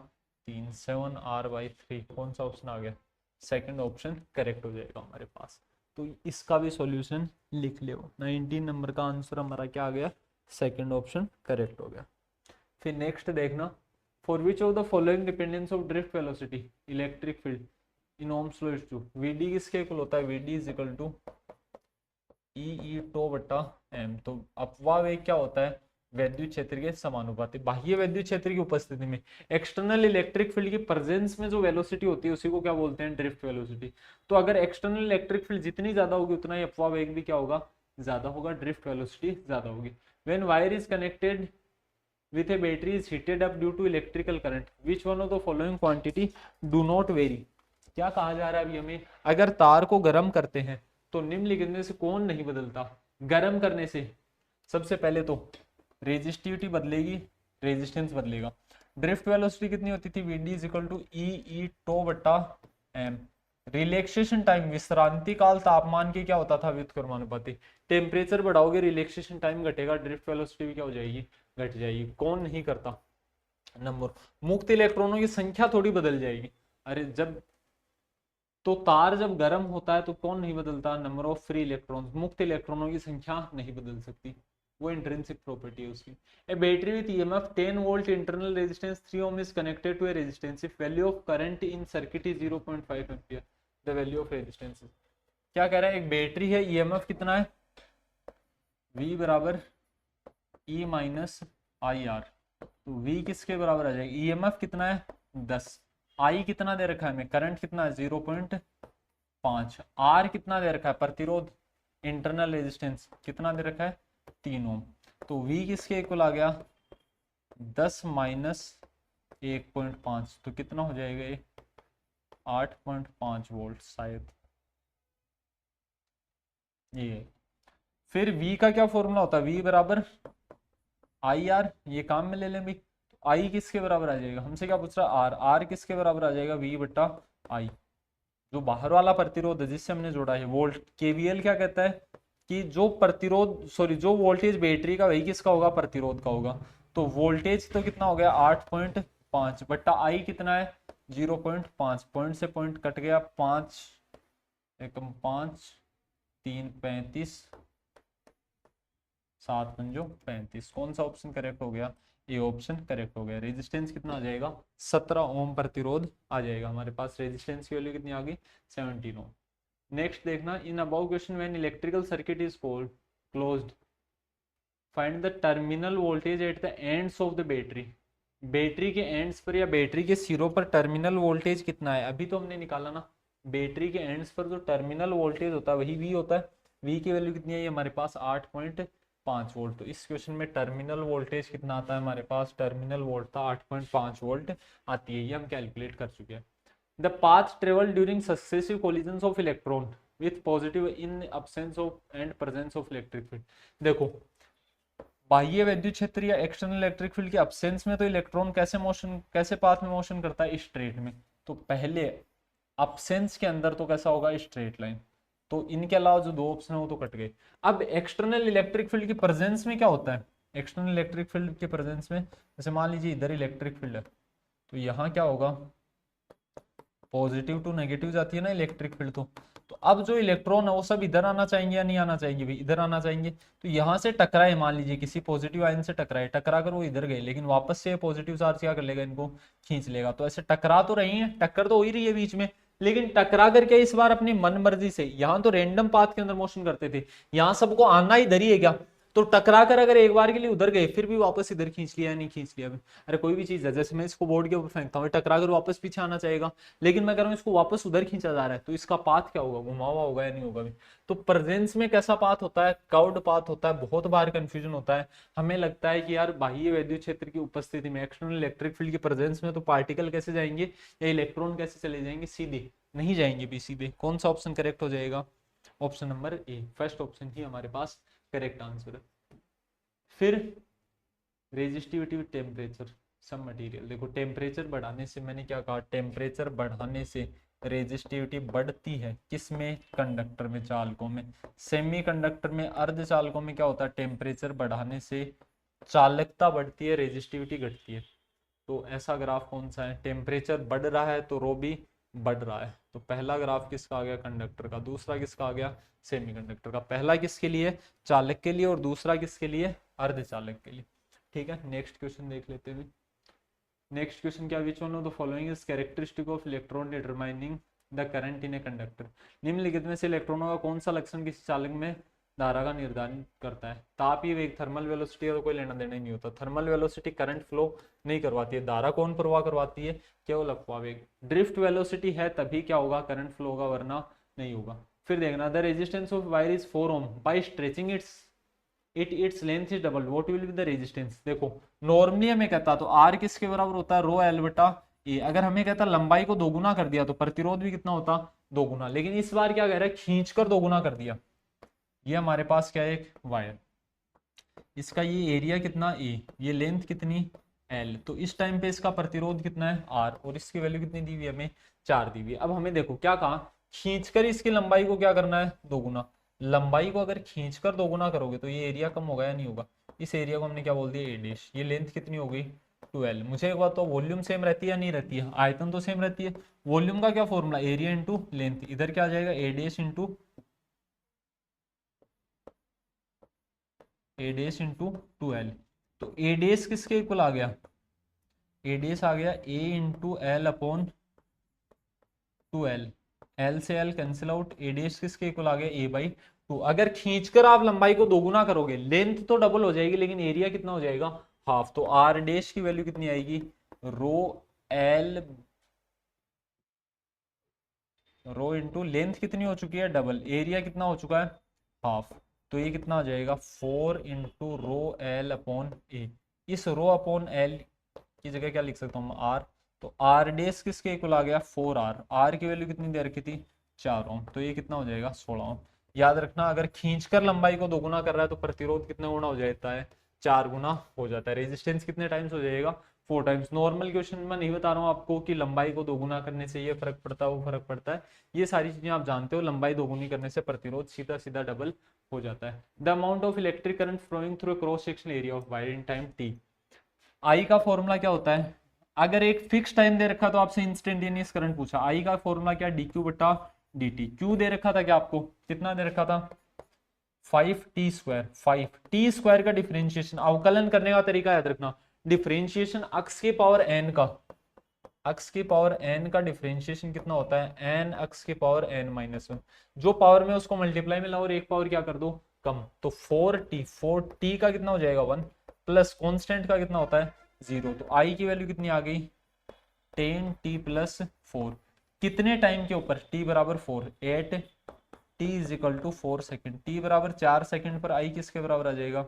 7R/3। कौन सा ऑप्शन आ गया, सेकंड ऑप्शन करेक्ट हो जाएगा हमारे पास। तो इसका भी सॉल्यूशन लिख लो, 19 नंबर का आंसर हमारा क्या आ गया, सेकंड ऑप्शन करेक्ट हो गया। फिर नेक्स्ट देखना, for which of the following dependence of drift velocity electric field in Ohm's law is to, VD किसके इक्वल होता है, VD is equal to E tau बटा एम। तो अपवाह वेग क्या होता है, वैद्युत क्षेत्र के समानुपाती। बाह्य वैद्युत क्षेत्र की उपस्थिति में एक्सटर्नल इलेक्ट्रिक फील्ड की प्रेजेंस में जो वेलोसिटी होती है उसी को क्या बोलते हैं, ड्रिफ्ट वेलोसिटी। तो अगर एक्सटर्नल इलेक्ट्रिक फील्ड जितनी ज्यादा होगी उतना ही अपवाह वेग भी क्या होगा, ज्यादा होगा, ड्रिफ्ट वेलोसिटी ज्यादा होगी। When wire is connected with a battery is heated up due to electrical current, which one of the following quantity do not vary। क्या कहा जा रहा है अभी हमें, अगर तार को गर्म करते हैं तो निम्नलिखित में से कौन नहीं बदलता। गर्म करने से सबसे पहले तो रेजिस्टिविटी बदलेगी, रेजिस्टेंस बदलेगा। ड्रिफ्ट वेलोसिटी कितनी होती थी, VD is equal to E tau बटा एम। रिलैक्सेशन टाइम, विश्रांति काल तापमान के क्या होता था, व्युत्क्रमानुपाती। टेम्परेचर बढ़ाओगे रिलैक्सेशन टाइम घटेगा, ड्रिफ्ट वेलोसिटी भी क्या हो जाएगी, घट जाएगी। कौन नहीं करता, नंबर। मुक्त इलेक्ट्रॉनों की संख्या थोड़ी बदल जाएगी, अरे जब तो तार जब गर्म होता है तो कौन नहीं बदलता, नंबर ऑफ फ्री इलेक्ट्रॉन्स। मुक्त इलेक्ट्रॉनों की संख्या नहीं बदल सकती, वो इंट्रिंसिक प्रॉपर्टी है उसकी। A battery with EMF 10 volt internal resistance 3 ohm is connected to a resistance if value of current in circuit is 0.5 ampere, the value of resistance. क्या कह रहा है, एक बैटरी है, ईएमएफ कितना है, V बराबर E माइनस आई आर। तो V किसके बराबर आ जाएगा, ईएमएफ कितना है 10, I कितना दे रखा है हमें, करंट कितना है 0.5, R कितना दे रखा है, प्रतिरोध इंटरनल रेजिस्टेंस कितना दे रखा है 3 ओम। तो V किसके इक्वल आ गया 10 माइनस 1.5, तो कितना हो जाएगा ये 8.5 वोल्ट शायद ये। फिर V का क्या फॉर्मूला होता है, V बराबर आई आर, ये काम में ले लें भाई। आई किसके बराबर आ जाएगा, हमसे क्या पूछ रहा है, आर, आर किसके बराबर आ जाएगा, V बटा आई, जो बाहर वाला प्रतिरोध है जिससे हमने जोड़ा है। वोल्ट, केवीएल क्या कहता है कि जो प्रतिरोध जो वोल्टेज बैटरी का वही किसका होगा, प्रतिरोध का होगा। तो वोल्टेज तो कितना हो गया 8.5 बट्टा आई कितना है 0.5, पॉइंट से पॉइंट कट गया, 5 एकम 5 3 35 7 पंजो 35। कौन सा ऑप्शन करेक्ट हो गया, ये ऑप्शन करेक्ट हो गया। रेजिस्टेंस कितना आ जाएगा 17 ओम प्रतिरोध आ जाएगा हमारे पास। रेजिस्टेंस की वैल्यू कितनी आ गई 17 ओम। नेक्स्ट देखना, in about question when electrical circuit is closed find the terminal voltage at the ends of the battery. Battery के एंड्स पर या बैटरी के सिरों पर टर्मिनल वोल्टेज कितना है, अभी तो हमने निकाला ना। बैटरी के एंड्स पर जो टर्मिनल वोल्टेज होता है वही V होता है। V की वैल्यू कितनी है हमारे पास 8.5 वोल्ट। तो इस क्वेश्चन में टर्मिनल वोल्टेज कितना आता है हमारे पास, टर्मिनल वोल्ट था 8.5 वोल्ट आती है, ये हम कैलकुलेट कर चुके हैं। The path travel during successive collisions of electron with positive in absence of and presence of electric field. देखो बाह्य विद्युत क्षेत्र या एक्सटर्नल इलेक्ट्रिक फील्ड के अब्सेंस में तो इलेक्ट्रॉन कैसे पाथ में मोशन करता है, स्ट्रेट में। तो पहले अब्सेंस के अंदर तो कैसा होगा, स्ट्रेट लाइन। तो इनके अलावा जो दो ऑप्शन है वो तो कट गए। अब एक्सटर्नल इलेक्ट्रिक फील्ड की प्रेजेंस में क्या होता है, एक्सटर्नल इलेक्ट्रिक फील्ड के प्रेजेंस में, जैसे मान लीजिए इधर इलेक्ट्रिक फील्ड है, तो यहाँ क्या होगा, पॉजिटिव टू नेगेटिव जाती है ना इलेक्ट्रिक फील्ड। तो अब जो इलेक्ट्रॉन है वो सब इधर आना चाहेंगे या नहीं आना चाहेंगे भाई, इधर आना चाहेंगे। तो यहाँ से टकराए, मान लीजिए किसी पॉजिटिव आयन से टकराए, टकरा कर वो इधर गए, लेकिन वापस से पॉजिटिव चार्ज क्या कर लेगा, इनको खींच लेगा। तो ऐसे टकरा तो रही है, टक्कर तो हो ही रही है बीच में, लेकिन टकरा करके इस बार अपनी मन मर्जी से, यहाँ तो रैंडम पाथ के अंदर मोशन करते थे, यहाँ सबको आना इधर ही है क्या, तो टकरा कर अगर एक बार के लिए उधर गए फिर भी वापस इधर खींच लिया या नहीं खींच लिया। अरे कोई भी चीज है, जैसे मैं इसको बोर्ड के ऊपर फेंकता हूँ, टकरा कर वापस पीछे आना चाहेगा, लेकिन मैं कह रहा हूँ इसको वापस उधर खींचा जा रहा है, तो इसका पाथ क्या होगा, घुमा हुआ होगा या नहीं होगा भी। तो प्रेजेंस में कैसा पाथ होता है, कर्व्ड पाथ होता है। बहुत बार कंफ्यूजन होता है, हमें लगता है कि यार बाह्य विद्युत क्षेत्र की उपस्थिति में, एक्सटर्नल इलेक्ट्रिक फील्ड की प्रेजेंस में तो पार्टिकल कैसे जाएंगे या इलेक्ट्रॉन कैसे चले जाएंगे, सीधे नहीं जाएंगे भी सीधे। कौन सा ऑप्शन करेक्ट हो जाएगा, option number A, first option ही हमारे पास करेक्ट आंसर है। फिर रेजिस्टिविटी विद टेम्परेचर सब मटेरियल, देखो टेम्परेचर बढ़ाने से, मैंने क्या कहा, टेम्परेचर बढ़ाने से रेजिस्टिविटी बढ़ती है, किसमें, कंडक्टर में, चालकों में। सेमी कंडक्टर में, अर्ध चालकों में क्या होता है, टेम्परेचर बढ़ाने से चालकता बढ़ती है, रेजिस्टिविटी घटती है। तो ऐसा ग्राफ कौन सा है, टेम्परेचर बढ़ रहा है तो रो भी बढ़ रहा है। तो पहला ग्राफ किसका आ गया, कंडक्टर का। दूसरा किसका आ गया, सेमीकंडक्टर का। पहला किसके लिए, चालक के लिए, और दूसरा किसके लिए, अर्धचालक के लिए। ठीक है, नेक्स्ट क्वेश्चन देख लेते हैं। नेक्स्ट क्वेश्चन क्या, विच one of the following is characteristic of electron determining the current in a conductor. निम्नलिखित में से इलेक्ट्रॉनों का कौन सा लक्षण किसी चालक में धारा का निर्धारण करता है। ताप ही एक थर्मल वेलोसिटी है तो कोई लेना देना ही नहीं होता। थर्मल वेलोसिटी करंट फ्लो नहीं करवाती है, धारा कौन प्रवाह करवाती है, केवल अपवावेग। ड्रिफ्ट वेलोसिटी है तभी क्या होगा, करंट फ्लो होगा, वरना नहीं होगा। फिर देखना, the resistance of wire is 4 ohm, by stretching its length is double, what will be the resistance. देखो नॉर्मली हमें कहता तो आर किसके बराबर होता है, रो एल बटा ए। अगर हमें कहता लंबाई को दोगुना कर दिया तो प्रतिरोध भी कितना होता, दोगुना। लेकिन इस बार क्या कह रहा है, खींचकर दोगुना कर दिया। ये हमारे पास क्या है, एक वायर, इसका ये एरिया कितना ए, ये लेंथ कितनी एल, तो इस टाइम पे इसका प्रतिरोध कितना है आर, और इसकी वैल्यू कितनी दी हुई है हमें, 4 दी हुई है। अब हमें देखो क्या कहा, खींचकर इसकी लंबाई को क्या करना है, दोगुना। लंबाई को अगर खींचकर दोगुना करोगे तो ये एरिया कम होगा या नहीं होगा। इस एरिया को हमने क्या बोल दिया, ए डैश। ये लेंथ कितनी हो गई, 12। मुझे एक बात तो, वॉल्यूम सेम रहती है या नहीं रहती है, आयतन तो सेम रहती है। वॉल्यूम का क्या फॉर्मूला, एरिया इंटू लेंथ। इधर क्या आ जाएगा, ए डैश इंटू ए डैश इंटू 12। तो ए डैश किसके इक्वल आ गया, ए डैश आ गया A into L upon 2l। L से L cancel out, A dash किसके इक्वल आ गया, ए बाई 2। अगर खींचकर आप लंबाई को दोगुना करोगे, लेंथ तो डबल हो जाएगी लेकिन एरिया कितना हो जाएगा, हाफ। तो आर डैश की वैल्यू कितनी आएगी, rho L, rho into length कितनी हो चुकी है डबल, एरिया कितना हो चुका है हाफ। तो ये कितना हो जाएगा, 4 इंटू रो एल अपॉन ए। इस रो अपॉन एल की जगह क्या लिख सकता हूँ, आर। तो आर डेस किसके इक्वल आ गया, 4r। आर की वैल्यू कितनी दे रखी थी, 4 ओम। तो ये कितना हो जाएगा, 16 ओम। याद रखना, अगर खींचकर लंबाई को दोगुना कर रहा है तो प्रतिरोध कितना गुना हो जाता है, 4 गुना हो जाता है। रेजिस्टेंस कितने टाइम्स हो जाएगा, 4 टाइम्स। नॉर्मल क्वेश्चन में नहीं बता रहा हूँ आपको कि लंबाई को दोगुना करने से ये फर्क पड़ता है वो फर्क पड़ता है, ये सारी चीजें आप जानते हो। लंबाई दोगुनी करने से प्रतिरोध सीधा सीधा डबल हो जाता है। The amount of electric current flowing through cross sectional area of wire in time T. I का फॉर्मूला क्या होता है, अगर एक फिक्स टाइम दे रखा तो आपसे इंस्टेंटेनियस करंट पूछा, आई का फॉर्मूला क्या, डी क्यू बटा डी टी। क्यू दे रखा था क्या आपको, कितना दे रखा था, 5t²। 5t² का डिफरेंशिएशन, अवकलन करने का तरीका याद रखना, डिफरेंशिएशन अक्स की पावर n का, अक्स की पावर n का डिफरेंशिएशन कितना होता है, n अक्स की पावर n-1। जो पावर में उसको मल्टीप्लाई में लाओ और एक पावर क्या कर दो कम, तो 4t का कितना हो जाएगा 1, प्लस कॉन्स्टेंट का कितना होता है 0। तो आई की वैल्यू कितनी आ गई, 10t + 4। कितने टाइम के ऊपर, t बराबर 4, एट t = 4 सेकेंड। t बराबर 4 सेकेंड पर आई किसके बराबर आ जाएगा,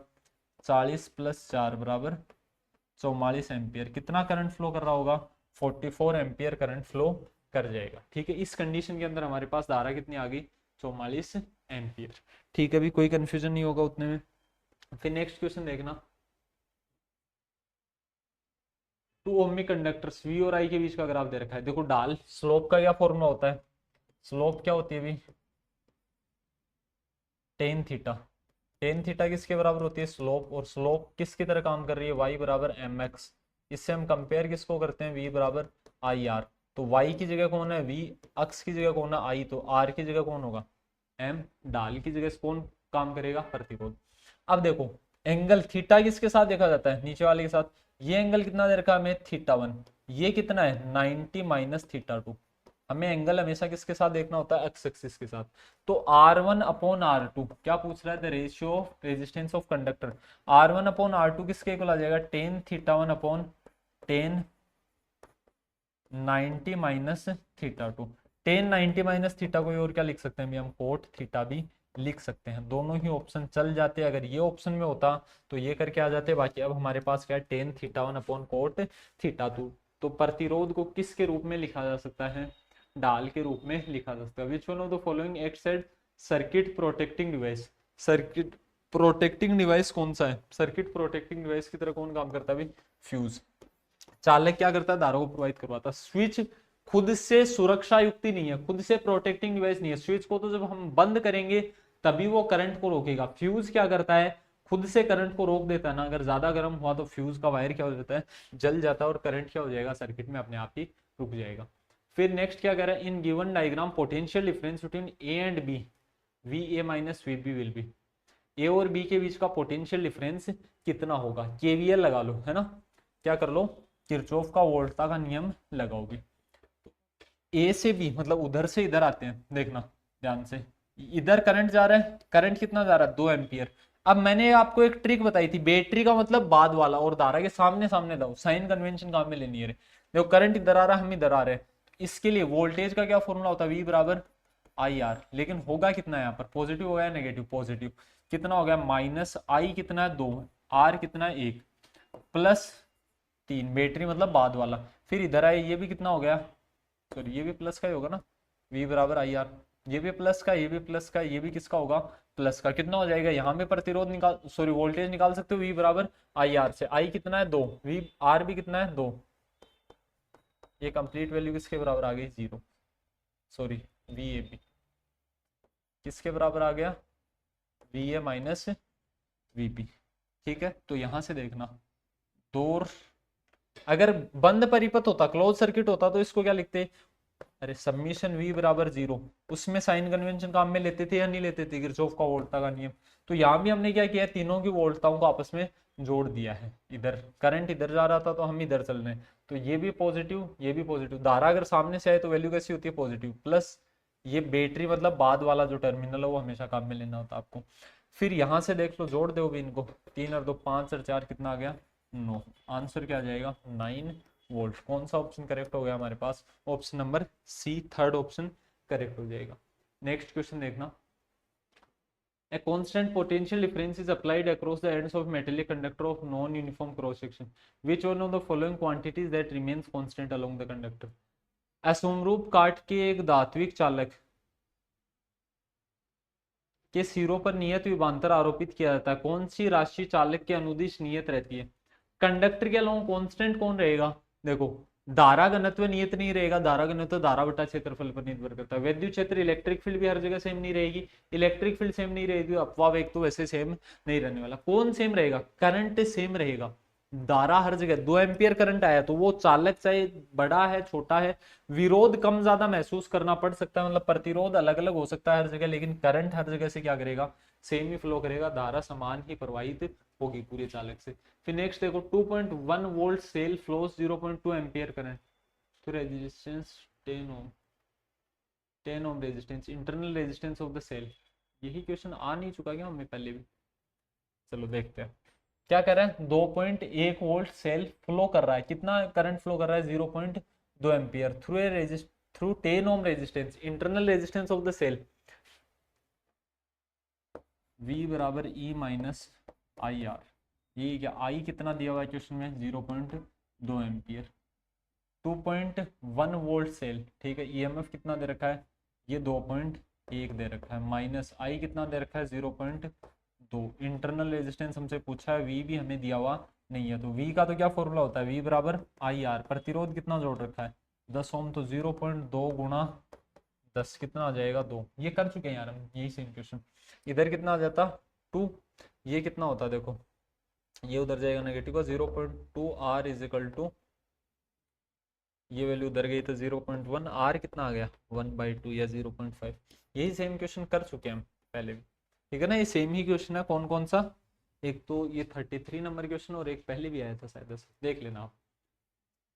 40 + 4 बराबर 44 एम्पियर। कितना करंट फ्लो कर रहा होगा, 44 एम्पियर करंट फ्लो कर जाएगा। ठीक है, इस कंडीशन के अंदर हमारे पास धारा कितनी आ गई, 44 एम्पियर। ठीक है, अभी कोई कंफ्यूजन नहीं होगा उतने में। फिर नेक्स्ट क्वेश्चन देखना, 2 ओमिक कंडक्टर्स V और I के बीच का ग्राफ दे रखा है। देखो डाल, स्लोप का क्या फॉर्मूला होता है, स्लोप क्या होती है भी, टेन थीटा। टेन थीटा किसके बराबर होती है? स्लोप। और स्लोप किसकी तरह काम कर रही है? y बराबर एम एक्स। इससे हम कंपेयर किसको करते हैं? v बराबर आई आर। तो y की जगह कौन है? v। अक्स की जगह कौन है? i। तो r की जगह कौन होगा? m। डाल की जगह से कौन काम करेगा? प्रतिरोध। अब देखो एंगल थीटा किसके साथ देखा जाता है? नीचे वाले के साथ। ये एंगल कितना दे रखा है हमें? Theta one. ये कितना है? 90 माइनस थीटा टू। हमें एंगल हमेशा किसके साथ देखना होता है? एक्स एक्सिस के साथ। तो R1 अपॉन R2 क्या पूछ रहा है? The ratio of resistance of conductor. R1 upon R2 किसके इक्वल आ जाएगा? Tan theta one upon ten 90 minus theta two. Ten 90 minus theta को और क्या लिख सकते हैं भी हम? कोट थीटा भी लिख सकते हैं। दोनों ही ऑप्शन चल जाते हैं। अगर ये ऑप्शन में होता तो ये करके आ जाते। बाकी अब हमारे पास क्या है? Tan theta one upon cot theta two. तो प्रतिरोध को किसके रूप में लिखा जा सकता है? डाल के रूप में लिखा जा सकता है। Which one of the following acts as circuit protecting device. Circuit protecting device कौन सा है? सर्किट प्रोटेक्टिंग डिवाइस की तरह कौन काम करता है? फ्यूज। चालक क्या करता है? धारा को प्रभावित करवाता है। स्विच खुद से सुरक्षा युक्ति नहीं है, खुद से प्रोटेक्टिंग डिवाइस नहीं है। स्विच को तो जब हम बंद करेंगे तभी वो करंट को रोकेगा। फ्यूज क्या करता है? खुद से करंट को रोक देता है ना। अगर ज्यादा गर्म हुआ तो फ्यूज का वायर क्या हो जाता है? जल जाता है और करंट क्या हो जाएगा? सर्किट में अपने आप ही रुक जाएगा। फिर नेक्स्ट क्या कह रहा है? In given diagram potential difference between A and B V A minus V B will be. A और बी के बीच का पोटेंशियल डिफरेंस कितना होगा? केवीएल लगा लो, है ना। क्या कर लो? किरचॉफ का वोल्टा का नियम लगाओगे। ए से बी मतलब उधर से इधर आते हैं, देखना ध्यान से। इधर करंट जा रहा है, करंट कितना जा रहा है? 2 एम्पियर। अब मैंने आपको एक ट्रिक बताई थी, बैटरी का मतलब बाद वाला और धारा के सामने सामने दो। साइन कन्वेंशन काम में लेनी है। देखो करंट इधर आ रहा है, हम इधर आ रहे हैं। इसके लिए वोल्टेज का क्या फॉर्मूला होता है? वी बराबर आई आर। लेकिन होगा कितना यहाँ पर? पॉजिटिव होगा या नेगेटिव? पॉजिटिव। कितना हो गया? माइनस आई कितना है? 2। आर कितना है? 1 प्लस 3। बैटरी मतलब बाद वाला। फिर इधर आए, ये भी कितना हो गया? सॉरी ये भी प्लस का ही होगा ना। V बराबर आई आर। ये भी प्लस का, ये भी प्लस का, ये भी किसका होगा? प्लस का। कितना हो जाएगा? यहाँ में प्रतिरोध निकाल, सॉरी वोल्टेज निकाल सकते हो V बराबर आई आर से। I कितना है? 2। V R भी कितना है? 2। ये कंप्लीट वैल्यू किसके बराबर आ गई? 0। सॉरी वी ए बी किसके बराबर आ गया? V A minus V B. ठीक है, तो यहां से देखना दो। अगर बंद परिपथ होता, क्लोज सर्किट होता, तो इसको क्या लिखते? अरे सबमिशन V बराबर 0। उसमें साइन कन्वेंशन काम में लेते थे या नहीं लेते थे? किरचॉफ का वोल्टा का नियम। तो यहाँ भी हमने क्या किया? तीनों की वोल्टाओं को आपस में जोड़ दिया है। इधर करंट इधर जा रहा था तो हम इधर चल रहे हैं, तो ये भी पॉजिटिव, ये भी पॉजिटिव। धारा अगर सामने से आए तो वैल्यू कैसी होती है? पॉजिटिव। प्लस ये बैटरी मतलब बाद वाला जो टर्मिनल है वो हमेशा काम में लेना होता है आपको। फिर यहाँ से देख लो, जोड़ दो भी इनको। 3 और 2 5 और 4 कितना आ गया? 9। आंसर क्या आ जाएगा? 9 वोल्ट। कौन सा ऑप्शन करेक्ट हो गया हमारे पास? Option number C, third option correct हो जाएगा। नेक्स्ट क्वेश्चन देखना। A constant potential difference is applied across the ends of metallic conductor of non-uniform cross section. Which one of the following quantities that remains constant along the conductor? असमरूप काट के एक धात्विक चालक के सिरों पर नियत विभवांतर आरोपित किया जाता है। कौन सी राशि चालक के अनुदिश नियत रहती है? कंडक्टर के अलावा कांस्टेंट कौन रहेगा? देखो धारा घनत्व नियत नहीं रहेगा। धारा घनत्व धारा बटा क्षेत्रफल पर निर्भर करता है। विद्युत क्षेत्र इलेक्ट्रिक फील्ड भी हर जगह सेम नहीं रहेगी। इलेक्ट्रिक फील्ड सेम नहीं रहेगी, अपवाह वेग तो वैसे सेम नहीं रहने वाला। कौन सेम रहेगा? करंट सेम रहेगा। धारा हर जगह 2 एम्पियर करंट आया तो वो चालक चाहे बड़ा है छोटा है, विरोध कम ज्यादा महसूस करना पड़ सकता है। मतलब प्रतिरोध अलग अलग हो सकता है हर जगह, लेकिन करंट हर जगह से क्या करेगा? सेम ही फ्लो करेगा। धारा समान ही प्रवाहित होगी पूरे चालक से। फिर नेक्स्ट देखो 2.1 volt cell flows 0.2 ampere current तो resistance 10 ohm. 10 ohm resistance, internal resistance of the cell. यही क्वेश्चन आ नहीं चुका क्या हमें पहले भी? चलो देखते हैं क्या कर रहा है। 2.1 वोल्ट सेल फ्लो कर रहा है। कितना करंट फ्लो कर रहा है? 0.2 ampere through 10 ohm resistance. Internal resistance of the cell V बराबर E माइनस आई आर। ये क्या आई कितना दिया हुआ है क्वेश्चन में? 0.2 एम्पियर। 2.1 वोल्ट सेल, ठीक है। EMF कितना दे रखा है? ये 2.1 दे रखा है। माइनस आई कितना दे रखा है? 0.2। इंटरनल रेजिस्टेंस हमसे पूछा है, V भी हमें दिया हुआ नहीं है। तो V का तो क्या फॉर्मूला होता है? V बराबर आई आर। प्रतिरोध कितना जोड़ रखा है? 10 ओम। तो 0.2 गुणा 10 कितना आ जाएगा 2, ये कर चुके हैं यार हम, यही सेम क्वेश्चन। इधर कितना आ जाता 2, ये कितना होता देखो, ये उधर जाएगा नेगेटिव का 0.2 आर इज इक्वल टू, ये वैल्यू उधर गई तो 0.1, आर कितना आ गया 1/2 या 0.5। यही सेम क्वेश्चन कर चुके हैं हम पहले भी, ठीक है ना। ये सेम ही क्वेश्चन है, कौन कौन सा, एक तो ये 33 नंबर क्वेश्चन और एक पहले भी आया था शायद, देख लेना आप।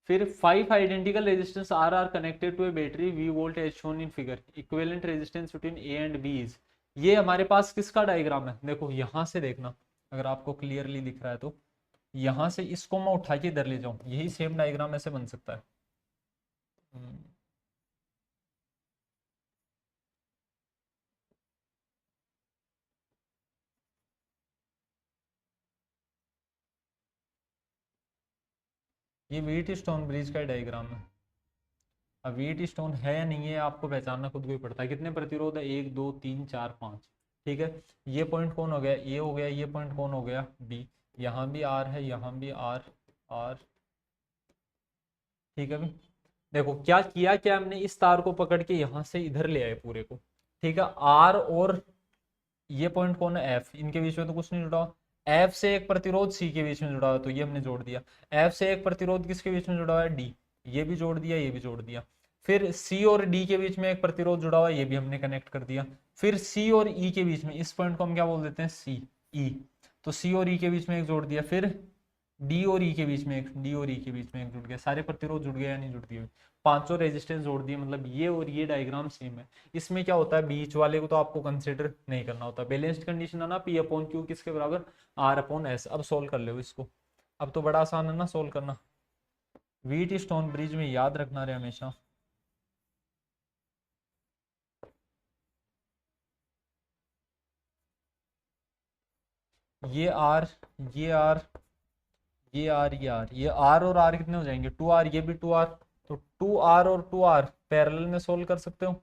फिर 5 identical resistance are connected to a battery V volt as shown in figure, equivalent resistance between A and B is. ये हमारे पास किसका डायग्राम है, देखो यहां से देखना, अगर आपको क्लियरली दिख रहा है तो यहां से इसको मैं उठा के इधर ले जाऊं, यही सेम डायग्राम ऐसे बन सकता है। हम्म, ये व्हीट स्टोन ब्रिज का डायग्राम है। अब व्हीट स्टोन है या नहीं है आपको पहचानना खुद को ही पड़ता है। कितने प्रतिरोध है, 1 2 3 4 5, ठीक है। ये पॉइंट कौन हो गया, ए हो गया, ये पॉइंट कौन हो गया बी, यहाँ भी आर है, यहाँ भी आर, आर, ठीक है भी। देखो क्या किया, क्या हमने इस तार को पकड़ के यहाँ से इधर ले आए पूरे को, ठीक है। आर और ये पॉइंट कौन है एफ, इनके बीच में तो कुछ नहीं जुड़ा हुआ। एफ से एक प्रतिरोध सी के बीच में जुड़ा हुआ, तो ये हमने जोड़ दिया। एफ से एक प्रतिरोध किसके बीच में जुड़ा हुआ है, डी, ये भी जोड़ दिया, ये भी जोड़ दिया। फिर सी और डी के बीच में एक प्रतिरोध जुड़ा हुआ है, ये भी हमने कनेक्ट कर दिया। फिर सी और ई के बीच में, इस पॉइंट को हम क्या बोल देते हैं, सी ई, तो सी और ई के बीच में एक जोड़ दिया। फिर डी और ई के बीच में एक, डी और ई के बीच में एक जुड़ गया। सारे प्रतिरोध जुड़ गए या नहीं जुड़ दिए, पांचों रेजिस्टेंस जोड़ दिए, मतलब ये और ये डायग्राम सेम है। इसमें क्या होता है, बीच वाले को तो आपको कंसिडर नहीं करना होता। बैलेंस्ड कंडीशन है ना, पी अपॉन क्यू किसके बराबर, आर अपॉन एस। अब सोल्व कर लो इसको, अब तो बड़ा आसान है ना सोल्व करना। व्हीट स्टोन ब्रिज में याद रखना रहे हमेशा, ये आर, ये आर, ये आर, ये आर, ये आर और आर कितने हो जाएंगे 2r, ये भी 2r, तो 2r और 2r पैरेलल में सोल्व कर सकते हो।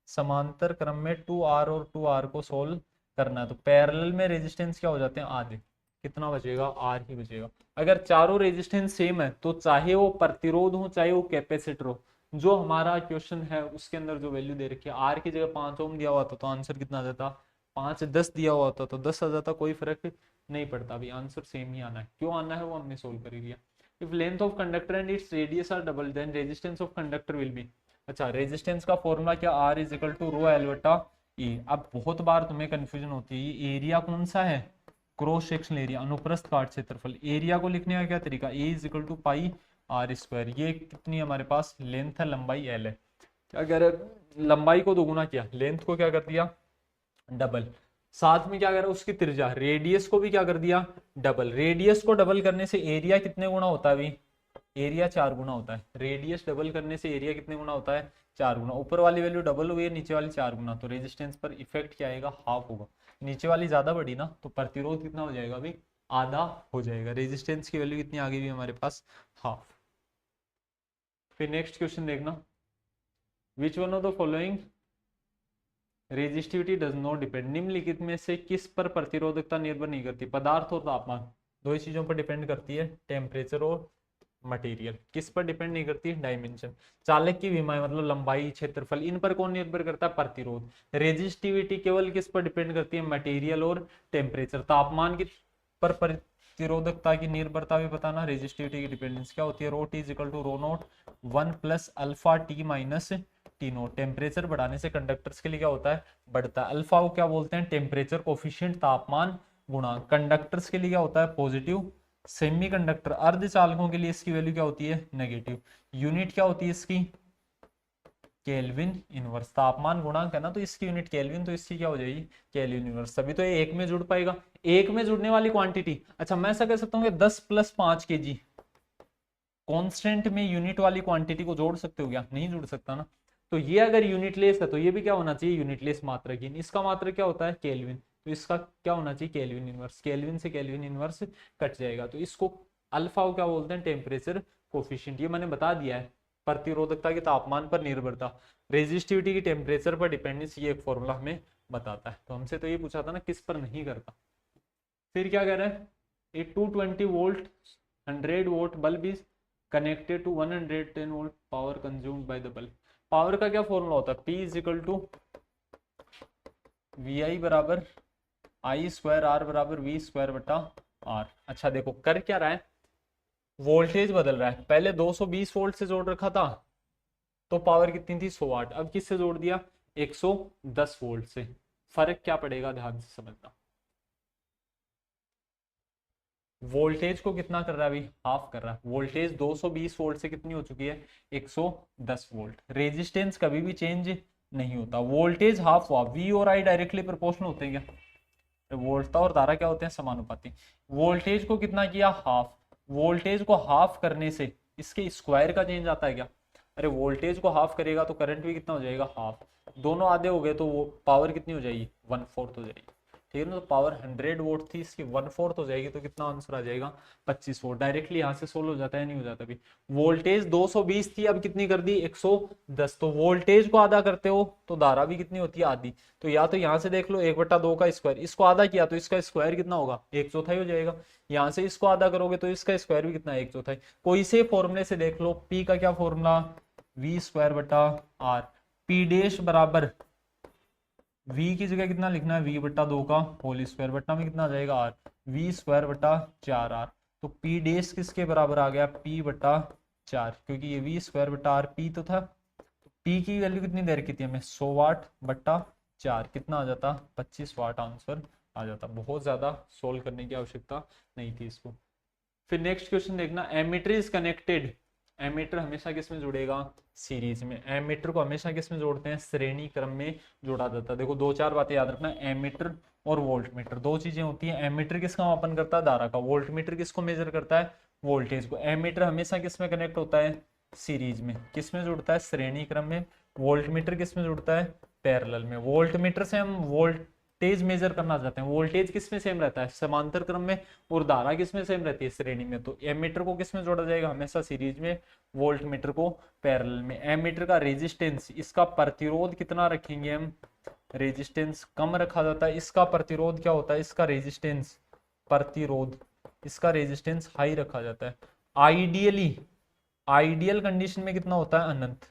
समांतर क्रम में 2r और 2r को सोल्व करना है, तो पैरेलल में रेजिस्टेंस क्या हो जाते हैं आधे, कितना बचेगा r ही बचेगा। अगर चारों रेजिस्टेंस सेम है तो चाहे वो प्रतिरोध हो चाहे वो कैपेसिटर हो, जो हमारा क्वेश्चन है उसके अंदर जो वैल्यू दे रखी है, आर की जगह 5 ओम दिया हुआ था तो आंसर कितना आ जाता, 5 10 दिया हुआ था तो 10 आ जाता, कोई फर्क नहीं पड़ता, अभी आंसर सेम ही आना है। क्यों आना है वो हमने सोल्व कर लिया। If length of conductor and its radius are double then resistance of conductor will be, अच्छा रेजिस्टेंस का फॉर्मूला क्या, R is equal to rho L बटा ई। अब बहुत बार तुम्हें कंफ्यूजन होती है, ये एरिया कौन सा है, क्रॉस सेक्शनल एरिया, अनुप्रस्थ काट क्षेत्रफल। एरिया को लिखने का क्या तरीका, A is equal to pi R square. ये कितनी हमारे पास लेंथ है, लंबाई एल है। अगर लंबाई को दोगुना किया, लेंथ को क्या कर दिया डबल, साथ में क्या करा उसकी त्रिज्या, रेडियस को भी क्या कर दिया डबल। रेडियस को डबल करने से एरिया कितने गुना होता है अभी, एरिया 4 गुना होता है। रेडियस डबल करने से एरिया कितने गुना होता है, 4 गुना। ऊपर वाली वैल्यू डबल हुई है, नीचे वाली 4 गुना, तो रेजिस्टेंस पर इफेक्ट क्या आएगा, हाफ होगा। नीचे वाली ज्यादा बढ़ी ना तो प्रतिरोध कितना हो जाएगा अभी, आधा हो जाएगा। रेजिस्टेंस की वैल्यू कितनी आ गई हमारे पास, हाफ। फिर नेक्स्ट क्वेश्चन देखना, विच one of the following resistivity does not depend, निम्नलिखित में से किस पर प्रतिरोधकता निर्भर नहीं करती, पदार्थ और तापमान, दो ही चीजों पर डिपेंड करती है, टेम्परेचर और मटेरियल। किस पर डिपेंड नहीं करती, डायमेंशन। चालक की विमाएं मतलब लंबाई, क्षेत्रफल, इन पर कौन निर्भर करता है, प्रतिरोध। रेजिस्टिविटी केवल किस पर डिपेंड करती है, मटेरियल और टेम्परेचर। तापमान की पर प्रतिरोधकता की निर्भरता भी बताना, रेजिस्टिविटी की डिपेंडेंस क्या होती है, rho T is equal to rho naught 1 plus alpha T minus T naught. Temperature बढ़ाने से कंडक्टर्स के लिए क्या होता है, बढ़ता है। अल्फा को क्या बोलते हैं, टेम्परेचर कोफिशिएंट, तापमान गुणांक। कंडक्टर्स के लिए क्या होता है, पॉजिटिव। सेमीकंडक्टर अर्धचालकों के लिए इसकी वैल्यू क्या होती है, नेगेटिव। यूनिट क्या होती है इसकी, केल्विन इनवर्स। तापमान गुणांक है ना तो इसकी यूनिट केल्विन, तो इसकी क्या हो जाएगी, केल्विन इनवर्स। तभी तो ये एक में जुड़ पाएगा, एक में जुड़ने वाली क्वांटिटी। अच्छा मैं ऐसा कह सकता हूँ कि 10 + 5 kg कांस्टेंट में यूनिट वाली क्वांटिटी को जोड़ सकते हो क्या, नहीं जुड़ सकता ना। तो ये अगर यूनिट लेस है तो ये भी क्या होना चाहिए, यूनिट लेस मात्रक। इसका मात्रक क्या होता है, केल्विन, तो इसका क्या होना चाहिए, केल्विन इनवर्स। केल्विन से केल्विन इनवर्स कट जाएगा, तो इसको अल्फा को क्या बोलते हैं, टेम्परेचर कोफिशिएंट। ये मैंने बता दिया है। प्रतिरोधकता के तापमान पर निर्भरता, रेजिस्टिविटी की टेम्परेचर पर डिपेंडेंस, ये एक फॉर्मूला हमें बताता है। तो हमसे तो ये पूछा था ना किस पर नहीं करता। फिर क्या कह रहा है, a 220 volt 100 volt bulb is connected to 110 volt power consumed by the bulb। Power का क्या फॉर्मूला होता है, P is equal to VI बराबर I स्क्वायर, R बराबर V स्क्वायर बटा R। अच्छा देखो कर क्या रहा है, वोल्टेज बदल रहा है। पहले 220 वोल्ट से जोड़ रखा था तो पावर कितनी थी 100 वाट, अब किससे जोड़ दिया 110 वोल्ट से। फर्क क्या पड़ेगा ध्यान से समझना, वोल्टेज को कितना कर रहा है अभी, हाफ कर रहा है। वोल्टेज 220 वोल्ट से कितनी हो चुकी है 110 वोल्ट। रेजिस्टेंस कभी भी चेंज नहीं होता, वोल्टेज हाफ हुआ। वी और आई डायरेक्टली प्रोपोर्शनल होते हैं क्या, वोल्टता और धारा क्या होते हैं समानुपाती। वोल्टेज को कितना किया हाफ, वोल्टेज को हाफ करने से इसके स्क्वायर का चेंज आता है क्या, अरे वोल्टेज को हाफ करेगा तो करंट भी कितना हो जाएगा हाफ, दोनों आधे हो गए तो वो पावर कितनी हो जाएगी 1/4 हो जाएगी। ठीक है ना, तो पावर 100 वोट थी, इसकी 1/4 हो जाएगी, तो कितना आंसर आ जाएगा 25 वोट। डायरेक्टली यहाँ से सोल्व हो जाता है नहीं हो जाता। अभी वोल्टेज 220 थी, अब कितनी कर दी 110, तो वोल्टेज को आधा करते हो तो धारा भी कितनी होती है आधी। तो या तो यहाँ से देख लो 1/2 का स्क्वायर, इसको आधा किया तो इसका स्क्वायर कितना होगा 1/4 हो जाएगा। यहाँ से इसको आधा करोगे तो इसका स्क्वायर भी कितना है 1/4। कोई से फॉर्मूले से देख लो, पी का क्या फॉर्मूला V स्क्वायर बटा R, पी डैश बराबर v की जगह कितना लिखना है v/2 का होल स्क्वायर बटा में कितना आ जाएगा r, v स्क्वायर बटा 4r। तो p डेश किसके बराबर आ गया p/4, क्योंकि ये v स्क्वायर बटा r p तो था। तो p की वैल्यू कितनी दे रखी थी हमें 100 वाट बटा 4, कितना आ जाता 25 वाट आंसर आ जाता। बहुत ज्यादा सोल्व करने की आवश्यकता नहीं थी इसको। फिर नेक्स्ट क्वेश्चन देखना, एमीटर इज कनेक्टेड, एमीटर हमेशा किस में जुड़ेगा सीरीज में। एमीटर को हमेशा किस में जोड़ते हैं श्रेणी क्रम में जोड़ा जाता है। देखो दो चार बातें याद रखना, एमीटर और वोल्टमीटर दो चीजें होती हैं। एमीटर किसका मापन करता है धारा का, वोल्टमीटर किसको मेजर करता है वोल्टेज को। एमीटर हमेशा किस में कनेक्ट होता है सीरीज में, किस में जुड़ता है श्रेणी क्रम में। वोल्टमीटर किस में जुड़ता है पैरेलल में। वोल्टमीटर से हम वोल्टेज मेजर करना चाहते हैं, वोल्टेज किस में सेम रहता है समांतर क्रम में, और धारा किस में सेम रहती है श्रेणी में। तो एमीटर को किस में जोड़ा जाएगा हमेशा सीरीज में, वोल्टमीटर को पैरेलल में। एमीटर का रेजिस्टेंस, इसका प्रतिरोध कितना रखेंगे हम, रेजिस्टेंस कम रखा जाता है। इसका प्रतिरोध क्या होता है, इसका रेजिस्टेंस प्रतिरोध, इसका रेजिस्टेंस हाई रखा जाता है। आइडियली आइडियल कंडीशन में कितना होता है अनंत,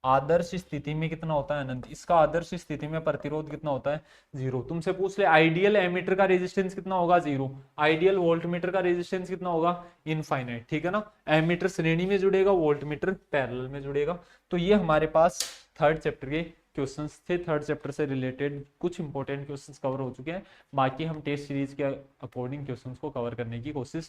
आदर्श स्थिति में कितना होता है अनंत। इसका आदर्श स्थिति में प्रतिरोध कितना होता है 0। तुमसे पूछ ले आइडियल एमीटर का रेजिस्टेंस कितना होगा 0, आइडियल वोल्टमीटर का रेजिस्टेंस कितना होगा इनफाइनाइट। ठीक है ना, एमीटर श्रेणी में जुड़ेगा, वोल्टमीटर पैरेलल में जुड़ेगा। तो ये हमारे पास थर्ड चैप्टर के क्वेश्चंस थे। थर्ड चैप्टर से रिलेटेड कुछ इंपॉर्टेंट क्वेश्चंस कवर हो चुके हैं, बाकी हम टेस्ट सीरीज के अकॉर्डिंग क्वेश्चंस को कवर करने की कोशिश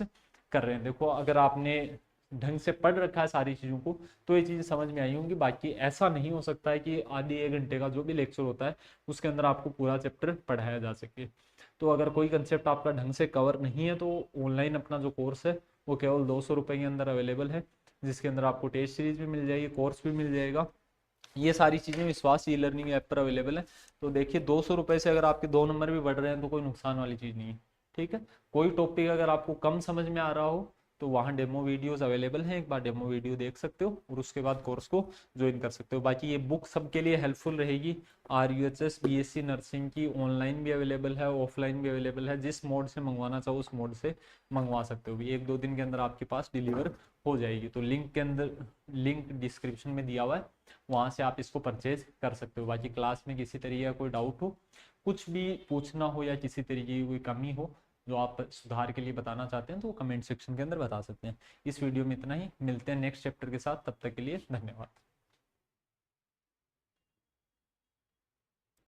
कर रहे हैं। देखो अगर आपने ढंग से पढ़ रखा है सारी चीज़ों को तो ये चीज़ें समझ में आई होंगी। बाकी ऐसा नहीं हो सकता है कि आधे एक घंटे का जो भी लेक्चर होता है उसके अंदर आपको पूरा चैप्टर पढ़ाया जा सके। तो अगर कोई कंसेप्ट आपका ढंग से कवर नहीं है तो ऑनलाइन अपना जो कोर्स है वो केवल 200 रुपये के अंदर अवेलेबल है, जिसके अंदर आपको टेस्ट सीरीज भी मिल जाएगी, कोर्स भी मिल जाएगा। ये सारी चीज़ें विश्वास ई लर्निंग ऐप पर अवेलेबल है। तो देखिए 200 रुपये से अगर आपके 2 नंबर भी बढ़ रहे हैं तो कोई नुकसान वाली चीज़ नहीं है। ठीक है, कोई टॉपिक अगर आपको कम समझ में आ रहा हो तो वहाँ डेमो वीडियोस अवेलेबल हैं, एक बार डेमो वीडियो देख सकते हो और उसके बाद कोर्स को ज्वाइन कर सकते हो। बाकी ये बुक सबके लिए हेल्पफुल रहेगी। RUHS BSc नर्सिंग की ऑनलाइन भी अवेलेबल है, ऑफलाइन भी अवेलेबल है। जिस मोड से मंगवाना चाहो उस मोड से मंगवा सकते हो भी, 1-2 दिन के अंदर आपके पास डिलीवर हो जाएगी। तो लिंक के अंदर, लिंक डिस्क्रिप्शन में दिया हुआ है, वहाँ से आप इसको परचेज कर सकते हो। बाकी क्लास में किसी तरीके का कोई डाउट हो, कुछ भी पूछना हो या किसी तरीके की कोई कमी हो जो आप सुधार के लिए बताना चाहते हैं तो वो कमेंट सेक्शन के अंदर बता सकते हैं। इस वीडियो में इतना ही, मिलते हैं नेक्स्ट चैप्टर के साथ, तब तक के लिए धन्यवाद।